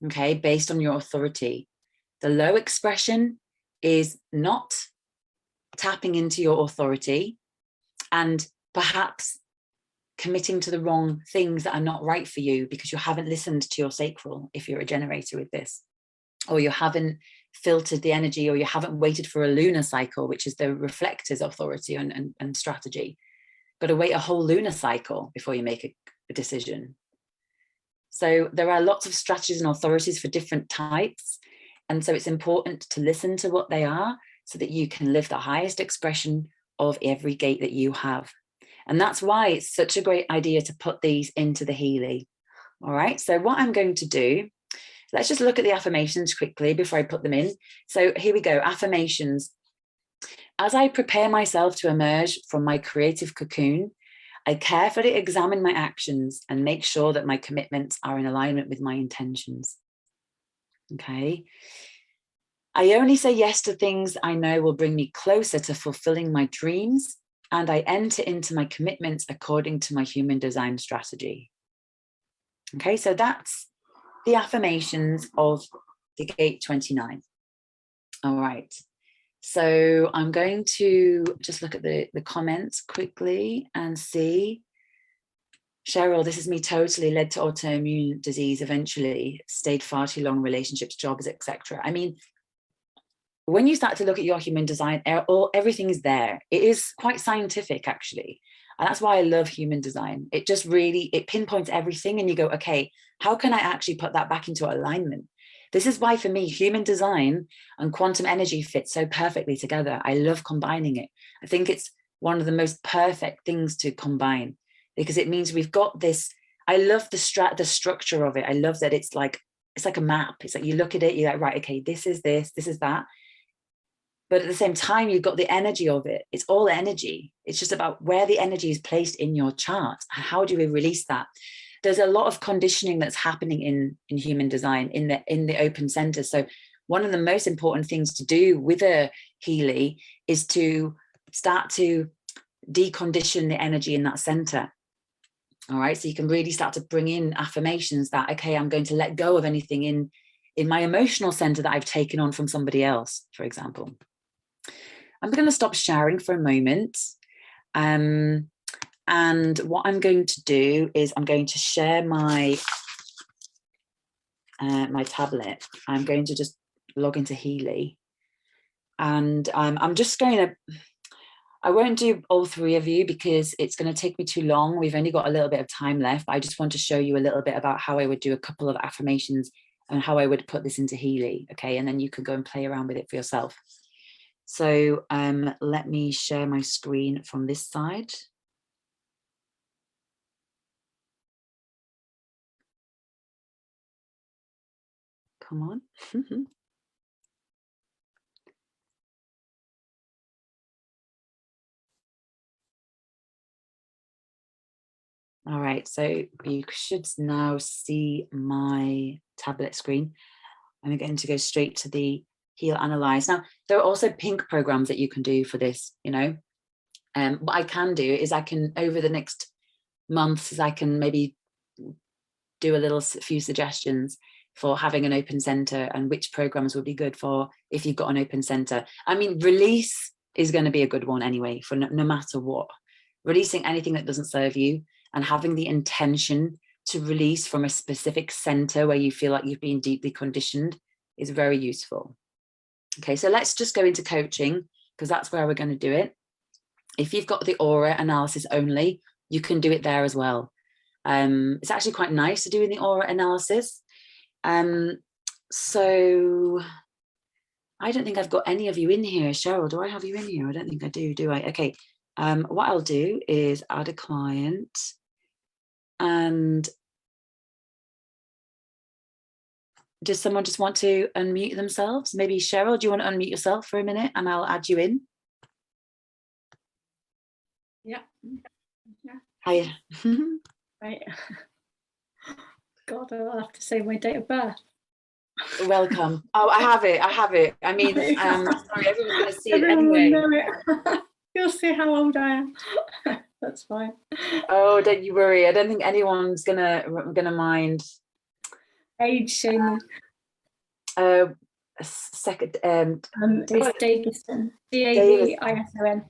okay, based on your authority. The low expression is not tapping into your authority and perhaps committing to the wrong things that are not right for you because you haven't listened to your sacral, if you're a generator with this, or you haven't filtered the energy, or you haven't waited for a lunar cycle, which is the reflector's authority and strategy. Got to wait a whole lunar cycle before you make a decision. So there are lots of strategies and authorities for different types, and so it's important to listen to what they are so that you can live the highest expression of every gate that you have. And that's why it's such a great idea to put these into the Healy. All right, so what I'm going to do, let's just look at the affirmations quickly before I put them in. So here we go, affirmations. As I prepare myself to emerge from my creative cocoon, I carefully examine my actions and make sure that my commitments are in alignment with my intentions. Okay. I only say yes to things I know will bring me closer to fulfilling my dreams and I enter into my commitments according to my human design strategy. Okay, so that's the affirmations of the gate 29. All right, so I'm going to just look at the comments quickly and see. Cheryl, this is me totally led to autoimmune disease eventually, stayed far too long, relationships, jobs, etc. I mean, when you start to look at your human design, everything is there. It is quite scientific, actually. And that's why I love human design. It just really, it pinpoints everything and you go, okay, how can I actually put that back into alignment? This is why, for me, human design and quantum energy fit so perfectly together. I love combining it. I think it's one of the most perfect things to combine, because it means we've got this. I love the structure of it. I love that it's like a map. It's like you look at it, you're like, right, okay, this is this is that. But at the same time, you've got the energy of it. It's all energy. It's just about where the energy is placed in your chart. How do we release that? There's a lot of conditioning that's happening in human design in the open center. So one of the most important things to do with a Healy is to start to decondition the energy in that center. All right, so you can really start to bring in affirmations that, okay, I'm going to let go of anything in my emotional center that I've taken on from somebody else, for example. I'm going to stop sharing for a moment. And what I'm going to do is I'm going to share my my tablet. I'm going to just log into Healy. And I'm just going to, I won't do all three of you because it's going to take me too long. We've only got a little bit of time left. I just want to show you a little bit about how I would do a couple of affirmations and how I would put this into Healy. Okay, and then you can go and play around with it for yourself. So let me share my screen from this side. Come on. All right, so you should now see my tablet screen. I'm going to go straight to the Heal Analyze. Now, there are also pink programs that you can do for this, you know. What I can do is I can, over the next months, I can maybe do a few suggestions for having an open center and which programs would be good for if you've got an open center. I mean, release is going to be a good one anyway, for no matter what. Releasing anything that doesn't serve you and having the intention to release from a specific center where you feel like you've been deeply conditioned is very useful. Okay, so let's just go into coaching because that's where we're going to do it. If you've got the aura analysis only, you can do it there as well. It's actually quite nice to do in the aura analysis. So I don't think I've got any of you in here. Cheryl, do I have you in here? I don't think I do I? Okay, what I'll do is add a client and does someone just want to unmute themselves? Maybe Cheryl, do you want to unmute yourself for a minute and I'll add you in? Yeah. Hiya. Right. God, I'll have to say my date of birth. Welcome. Oh, I have it. I mean, sorry, everyone's going to see it anyway. Will know it. You'll see how old I am. That's fine. Oh, don't you worry. I don't think anyone's gonna mind. Age shaming. Second. It's Davidson. Davidson.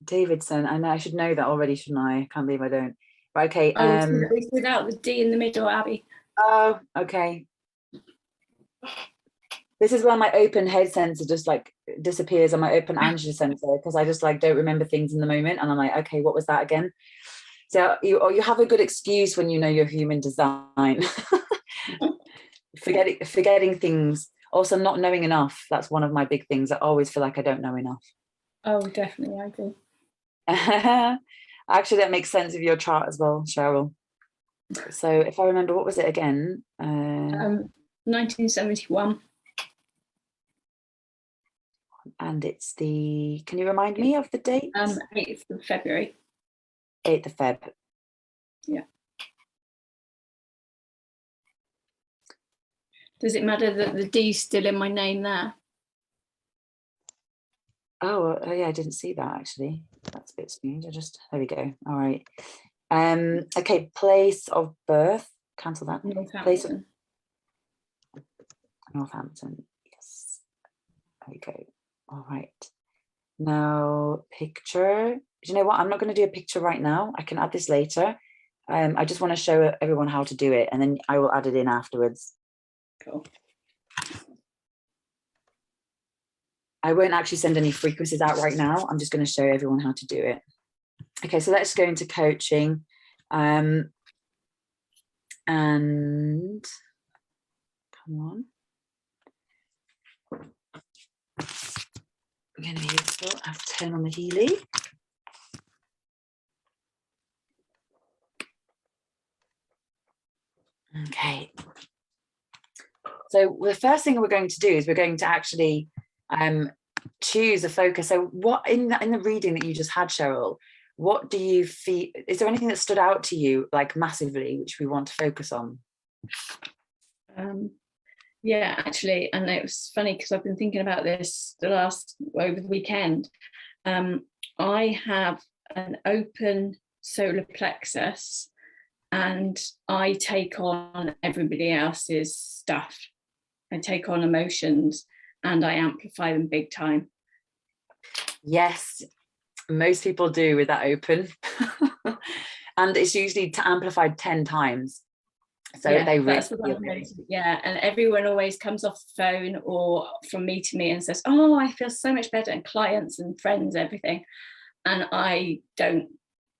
Davidson. I know. I should know that already, shouldn't I? I can't believe I don't. Right, okay. It's without the D in the middle, Abbey. Oh, okay. This is where my open head sensor just like disappears on my open angel sensor because I just like don't remember things in the moment, and I'm like, okay, what was that again? So you have a good excuse when you know your human design. Forgetting things. Also, not knowing enough. That's one of my big things. I always feel like I don't know enough. Oh, definitely, I do. Actually, that makes sense of your chart as well, Cheryl. So if I remember, what was it again? 1971. And it's the, can you remind me of the date? 8th of February. 8th of Feb. Yeah. Does it matter that the D's still in my name there? Oh, yeah, I didn't see that actually. That's a bit strange. There we go. All right. Okay, place of birth. Cancel that. Place of Northampton. Yes. There we go. All right. Now, picture. Do you know what? I'm not going to do a picture right now. I can add this later. I just want to show everyone how to do it, and then I will add it in afterwards. Cool. I won't actually send any frequencies out right now. I'm just going to show everyone how to do it. Okay, so let's go into coaching. And come on. We're going to be useful. I have to turn on the Healy. Okay. So the first thing we're going to do is we're going to actually choose a focus. So what in the reading that you just had, Cheryl, what do you feel, is there anything that stood out to you like massively, which we want to focus on? Yeah, actually, and it was funny because I've been thinking about this over the weekend. I have an open solar plexus and I take on everybody else's stuff. I take on emotions and I amplify them big time. Yes, most people do with that open. And it's usually amplified 10 times. So yeah, they really, yeah, and everyone always comes off the phone or from me to me and says, oh, I feel so much better, and clients and friends, everything. And I don't,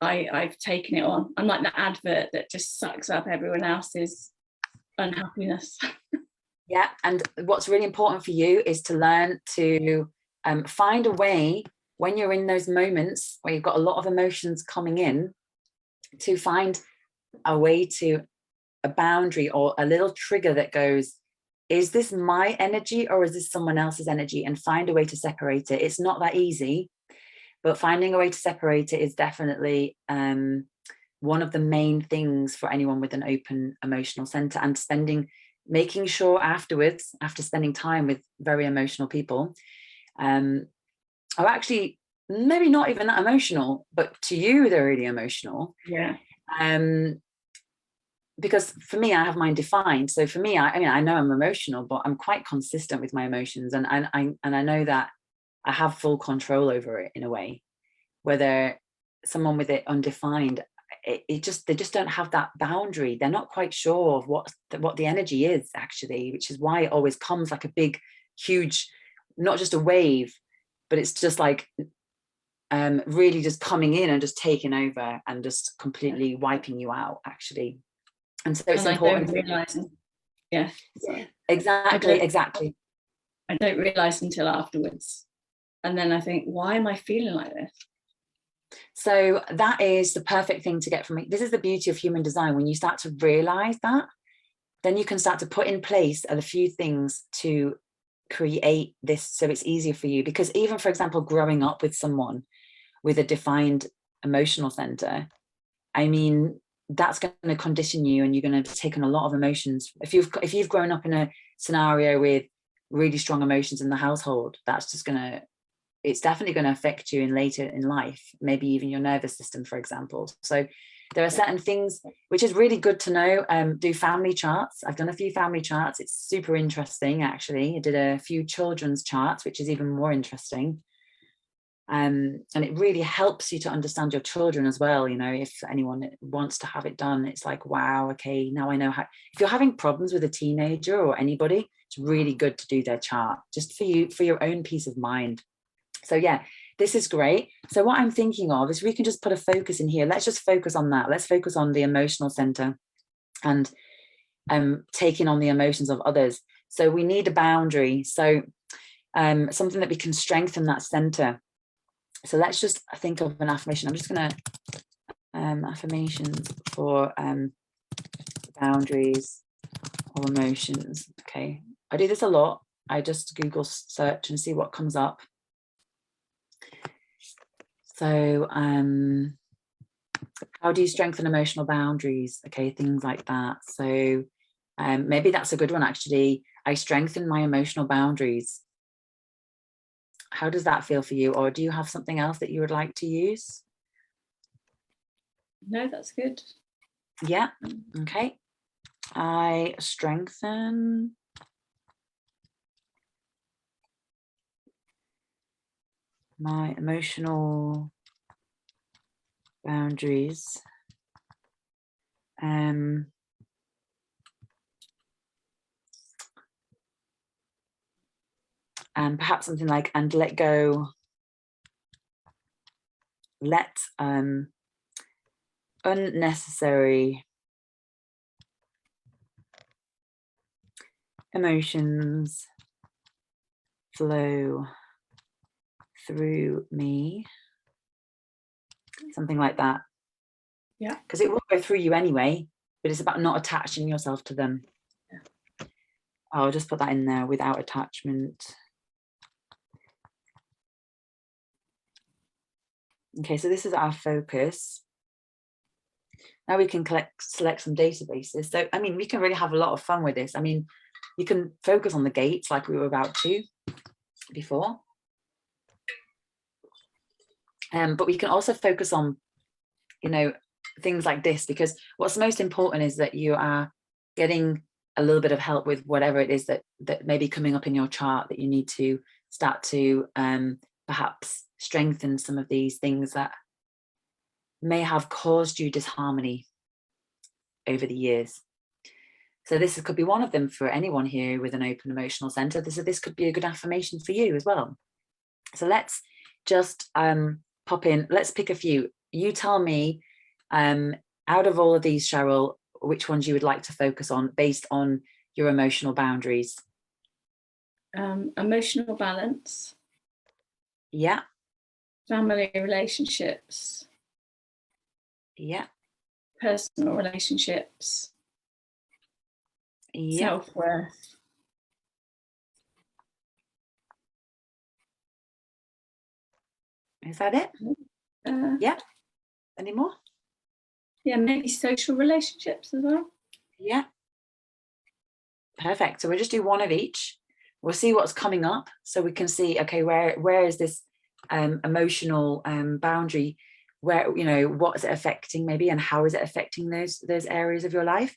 I've taken it on. I'm like that advert that just sucks up everyone else's unhappiness. Yeah, and what's really important for you is to learn to find a way when you're in those moments where you've got a lot of emotions coming in, to find a way to a boundary or a little trigger that goes, is this my energy or is this someone else's energy? And find a way to separate it. It's not that easy, but finding a way to separate it is definitely one of the main things for anyone with an open emotional center. And making sure afterwards, after spending time with very emotional people, are actually maybe not even that emotional, but to you they're really emotional. Yeah. Because for me, I have mine defined. So for me, I mean, I know I'm emotional, but I'm quite consistent with my emotions, and I know that I have full control over it in a way. Whether someone with it undefined, they just don't have that boundary. They're not quite sure of what the energy is actually, which is why it always comes like a big, huge, not just a wave, but it's just like really just coming in and just taking over and just completely wiping you out actually. And so it's important. Yeah, exactly. I don't realize until afterwards, and then I think, why am I feeling like this? So that is the perfect thing to get from it. This is the beauty of human design. When you start to realize that, then you can start to put in place a few things to create this so it's easier for you. Because even, for example, growing up with someone with a defined emotional center, I mean, that's going to condition you, and you're going to take on a lot of emotions. If you've grown up in a scenario with really strong emotions in the household, it's definitely going to affect you later in life, maybe even your nervous system, for example. So there are certain things which is really good to know. Do family charts. I've done a few family charts. It's super interesting, actually. I did a few children's charts, which is even more interesting. And it really helps you to understand your children as well. You know, if anyone wants to have it done, it's like, wow, okay, now I know how. If you're having problems with a teenager or anybody, it's really good to do their chart, just for your own peace of mind. So yeah, this is great. So what I'm thinking of is we can just put a focus in here. Let's just focus on that. Let's focus on the emotional center and taking on the emotions of others. So we need a boundary. So something that we can strengthen that center. So let's just think of an affirmation. I'm just going to affirmations for boundaries or emotions. Okay, I do this a lot. I just Google search and see what comes up. So how do you strengthen emotional boundaries? Okay, things like that. So maybe that's a good one actually. I strengthen my emotional boundaries. How does that feel for you? Or do you have something else that you would like to use? No, that's good. Yeah, okay. I strengthen my emotional boundaries. And perhaps something like, and let go, let unnecessary emotions flow through me. Something like that. Yeah. Because it will go through you anyway, but it's about not attaching yourself to them. Yeah. I'll just put that in there, without attachment. Okay, so this is our focus. Now we can select some databases. So, I mean, we can really have a lot of fun with this. I mean, you can focus on the gates like we were about to before. But we can also focus on, you know, things like this, because what's most important is that you are getting a little bit of help with whatever it is that may be coming up in your chart, that you need to start to perhaps strengthen some of these things that may have caused you disharmony over the years. So this could be one of them for anyone here with an open emotional center. This could be a good affirmation for you as well. So let's just pop in. Let's pick a few. You tell me, out of all of these, Cheryl, which ones you would like to focus on based on your emotional boundaries. Emotional balance. Yeah. Family relationships. Yeah. Personal relationships. Yeah. Self-worth. Is that it? Yeah. Any more? Yeah, maybe social relationships as well. Yeah. Perfect. So we'll just do one of each. We'll see what's coming up, so we can see, okay, where is this emotional boundary, where, you know, what is it affecting maybe, and how is it affecting those areas of your life.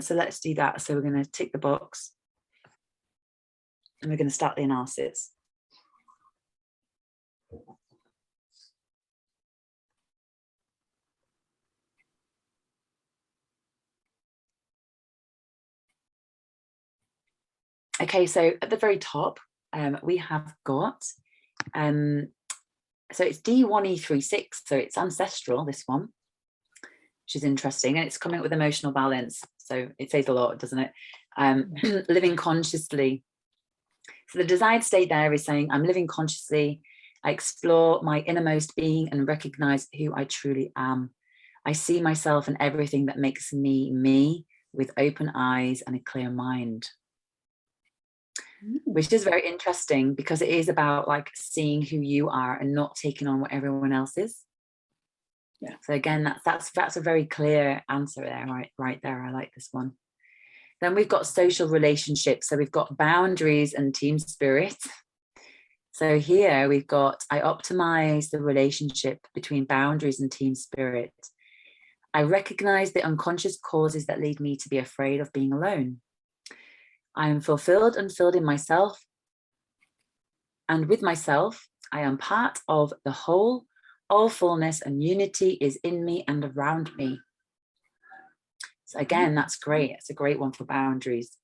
So let's do that. So we're going to tick the box and we're going to start the analysis. Okay, so at the very top, we have got, so it's D1E36, so it's ancestral, this one, which is interesting, and it's coming up with emotional balance. So it says a lot, doesn't it? Living consciously. So the desired state there is saying, I'm living consciously. I explore my innermost being and recognize who I truly am. I see myself and everything that makes me me, with open eyes and a clear mind. Which is very interesting, because it is about like seeing who you are and not taking on what everyone else is. Yeah. So again, that's a very clear answer there, right there. I like this one. Then we've got social relationships. So we've got boundaries and team spirit. So here we've got, I optimize the relationship between boundaries and team spirit. I recognize the unconscious causes that lead me to be afraid of being alone. I am fulfilled and filled in myself. And with myself, I am part of the whole. All fullness and unity is in me and around me. So again, that's great. It's a great one for boundaries.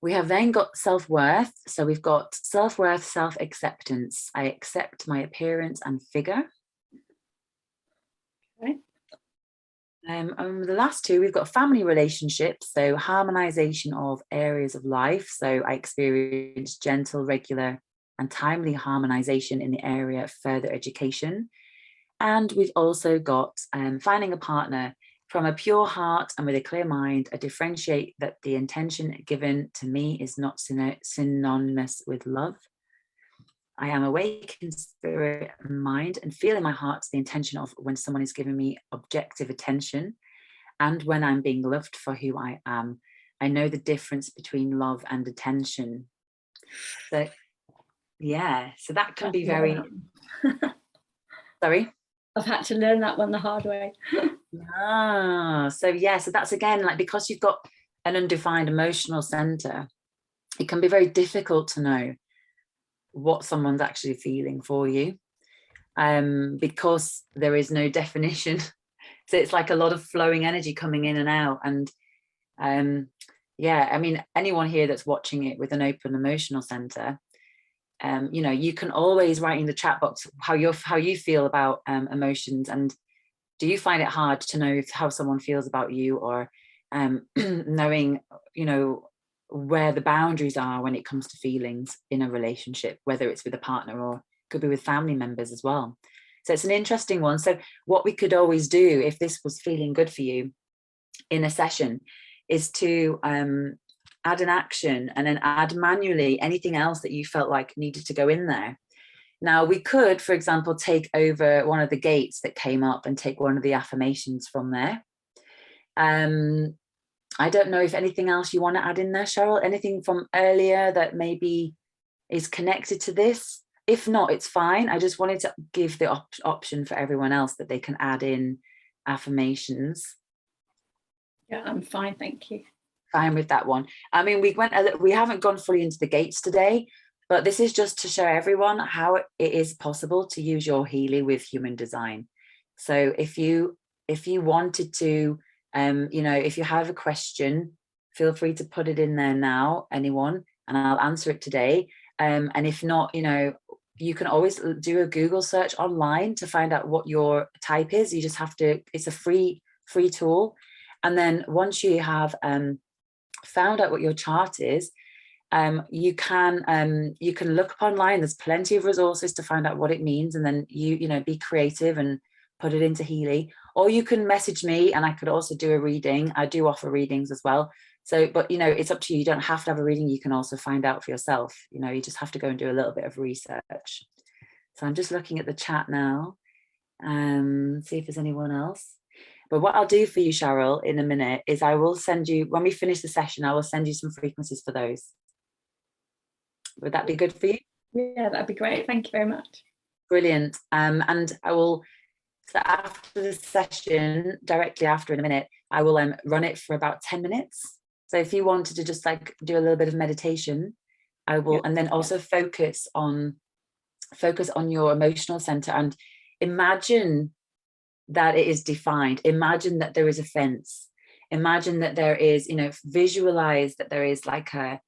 We have then got self-worth. So we've got self-worth, self-acceptance. I accept my appearance and figure. Okay. The last two, we've got family relationships. So harmonization of areas of life. So I experience gentle, regular, and timely harmonization in the area of further education. And we've also got finding a partner from a pure heart and with a clear mind. I differentiate that the intention given to me is not synonymous with love. I am awake in spirit and mind, and feel in my heart the intention of when someone is giving me objective attention, and when I'm being loved for who I am. I know the difference between love and attention. So Yeah, so that can be Yeah. very, sorry? I've had to learn that one the hard way. So yeah, so that's again, like, because you've got an undefined emotional center, it can be very difficult to know what someone's actually feeling for you, because there is no definition. So it's like a lot of flowing energy coming in and out. And yeah, I mean, anyone here that's watching it with an open emotional center, you know, you can always write in the chat box how you feel about emotions, and do you find it hard to know how someone feels about you, or knowing, you know, where the boundaries are when it comes to feelings in a relationship, whether it's with a partner or could be with family members as well. So it's an interesting one. So what we could always do, if this was feeling good for you in a session, is to add an action and then add manually anything else that you felt like needed to go in there. Now, we could, for example, take over one of the gates that came up and take one of the affirmations from there. I don't know if anything else you want to add in there, Cheryl, anything from earlier that maybe is connected to this. If not, it's fine. I just wanted to give the option for everyone else that they can add in affirmations. Yeah, I'm fine, thank you. Fine with that one. I mean, we haven't gone fully into the gates today, but this is just to show everyone how it is possible to use your Healy with human design. So if you wanted to, you know, if you have a question, feel free to put it in there now, anyone, and I'll answer it today. And if not, you know, you can always do a Google search online to find out what your type is. You just have to, it's a free tool. And then once you have found out what your chart is, you can look up online. There's plenty of resources to find out what it means, and then you know, be creative and put it into Healy. Or you can message me and I could also do a reading. I do offer readings as well. So, but you know, it's up to you. You don't have to have a reading. You can also find out for yourself. You know, you just have to go and do a little bit of research. So I'm just looking at the chat now, see if there's anyone else. But what I'll do for you, Cheryl, in a minute is I will send you, when we finish the session, I will send you some frequencies for those. Would that be good for you? Yeah, that'd be great. Thank you very much. Brilliant. And I will, so after the session, directly after in a minute, I will run it for about 10 minutes. So if you wanted to just like do a little bit of meditation, I will, and then also focus on your emotional center and imagine that it is defined. Imagine that there is a fence. Imagine that there is, you know, visualize that there is like a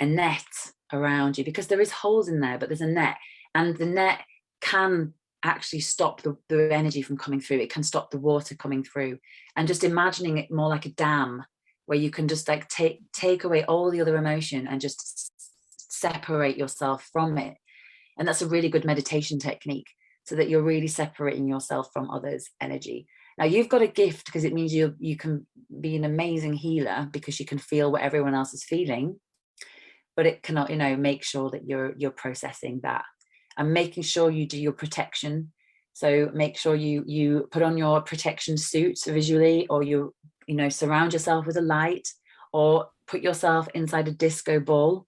net around you, because there is holes in there, but there's a net, and the net can actually stop the energy from coming through. It can stop the water coming through. And just imagining it more like a dam where you can just like take away all the other emotion and just separate yourself from it. And that's a really good meditation technique, so that you're really separating yourself from others' energy. Now you've got a gift, because it means you can be an amazing healer, because you can feel what everyone else is feeling, but it cannot, you know, make sure that you're processing that and making sure you do your protection. So make sure you put on your protection suit visually, or you know, surround yourself with a light, or put yourself inside a disco ball,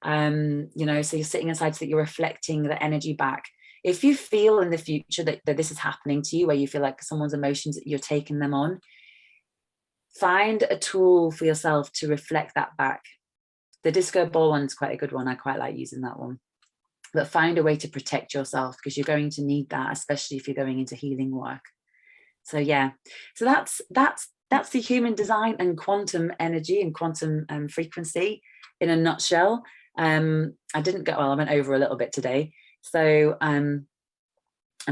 you know, so you're sitting inside so that you're reflecting the energy back. If you feel in the future that this is happening to you, where you feel like someone's emotions, you're taking them on, find a tool for yourself to reflect that back. The disco ball one's quite a good one. I quite like using that one. But find a way to protect yourself, because you're going to need that, especially if you're going into healing work. So yeah, so that's the human design and quantum energy and quantum frequency in a nutshell. I didn't go, well, I went over a little bit today. So I'm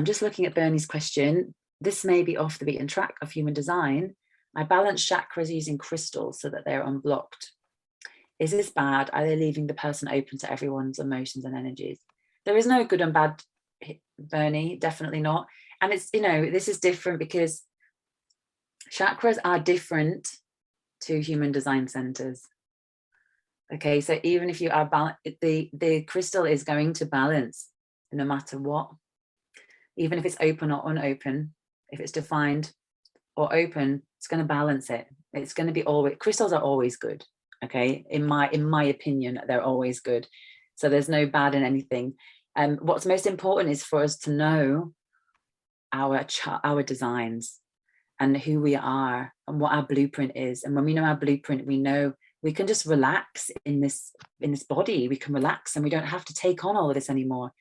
just looking at Bernie's question. This may be off the beaten track of human design. I balance chakras using crystals so that they're unblocked. Is this bad? Are they leaving the person open to everyone's emotions and energies? There is no good and bad, Bernie, definitely not. And it's, you know, this is different because chakras are different to human design centers. Okay, so even if you are the crystal is going to balance no matter what, even if it's open or unopen, if it's defined or open, it's going to balance it. It's going to be always, crystals are always good. Okay, in my opinion, they're always good. So there's no bad in anything. What's most important is for us to know our designs and who we are and what our blueprint is. And when we know our blueprint, we know we can just relax in this body. We can relax and we don't have to take on all of this anymore.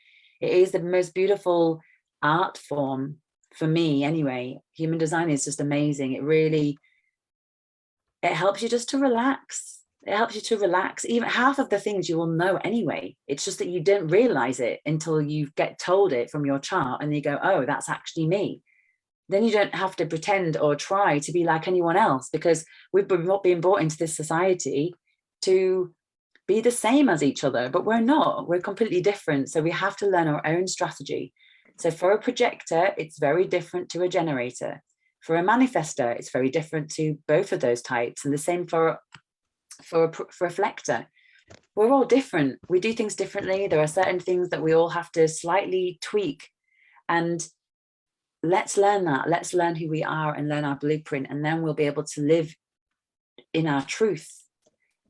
It is the most beautiful art form for me anyway. Human design is just amazing. It helps you just to relax. It helps you to relax. Even half of the things you will know anyway. It's just that you didn't realize it until you get told it from your chart and you go, oh, that's actually me. Then you don't have to pretend or try to be like anyone else, because we've been brought into this society to be the same as each other, but we're not. We're completely different. So we have to learn our own strategy. So for a projector, it's very different to a generator. For a manifestor, it's very different to both of those types. And the same for a reflector. We're all different. We do things differently. There are certain things that we all have to slightly tweak. And let's learn that. Let's learn who we are and learn our blueprint. And then we'll be able to live in our truth.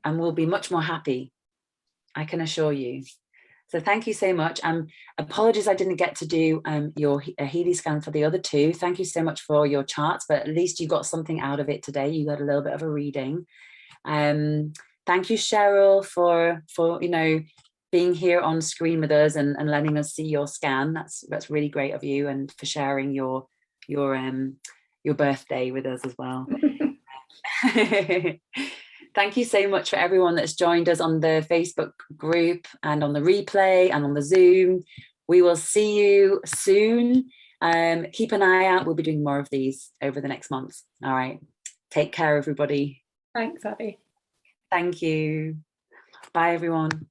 And we'll be much more happy, I can assure you. So thank you so much. Apologies I didn't get to do your Healy scan for the other two. Thank you so much for your charts, but at least you got something out of it today. You got a little bit of a reading. Thank you, Cheryl, for being here on screen with us and letting us see your scan. That's really great of you, and for sharing your birthday with us as well. Thank you so much for everyone that's joined us on the Facebook group and on the replay and on the Zoom. We will see you soon. Keep an eye out. We'll be doing more of these over the next months. All right. Take care, everybody. Thanks, Abbey. Thank you. Bye, everyone.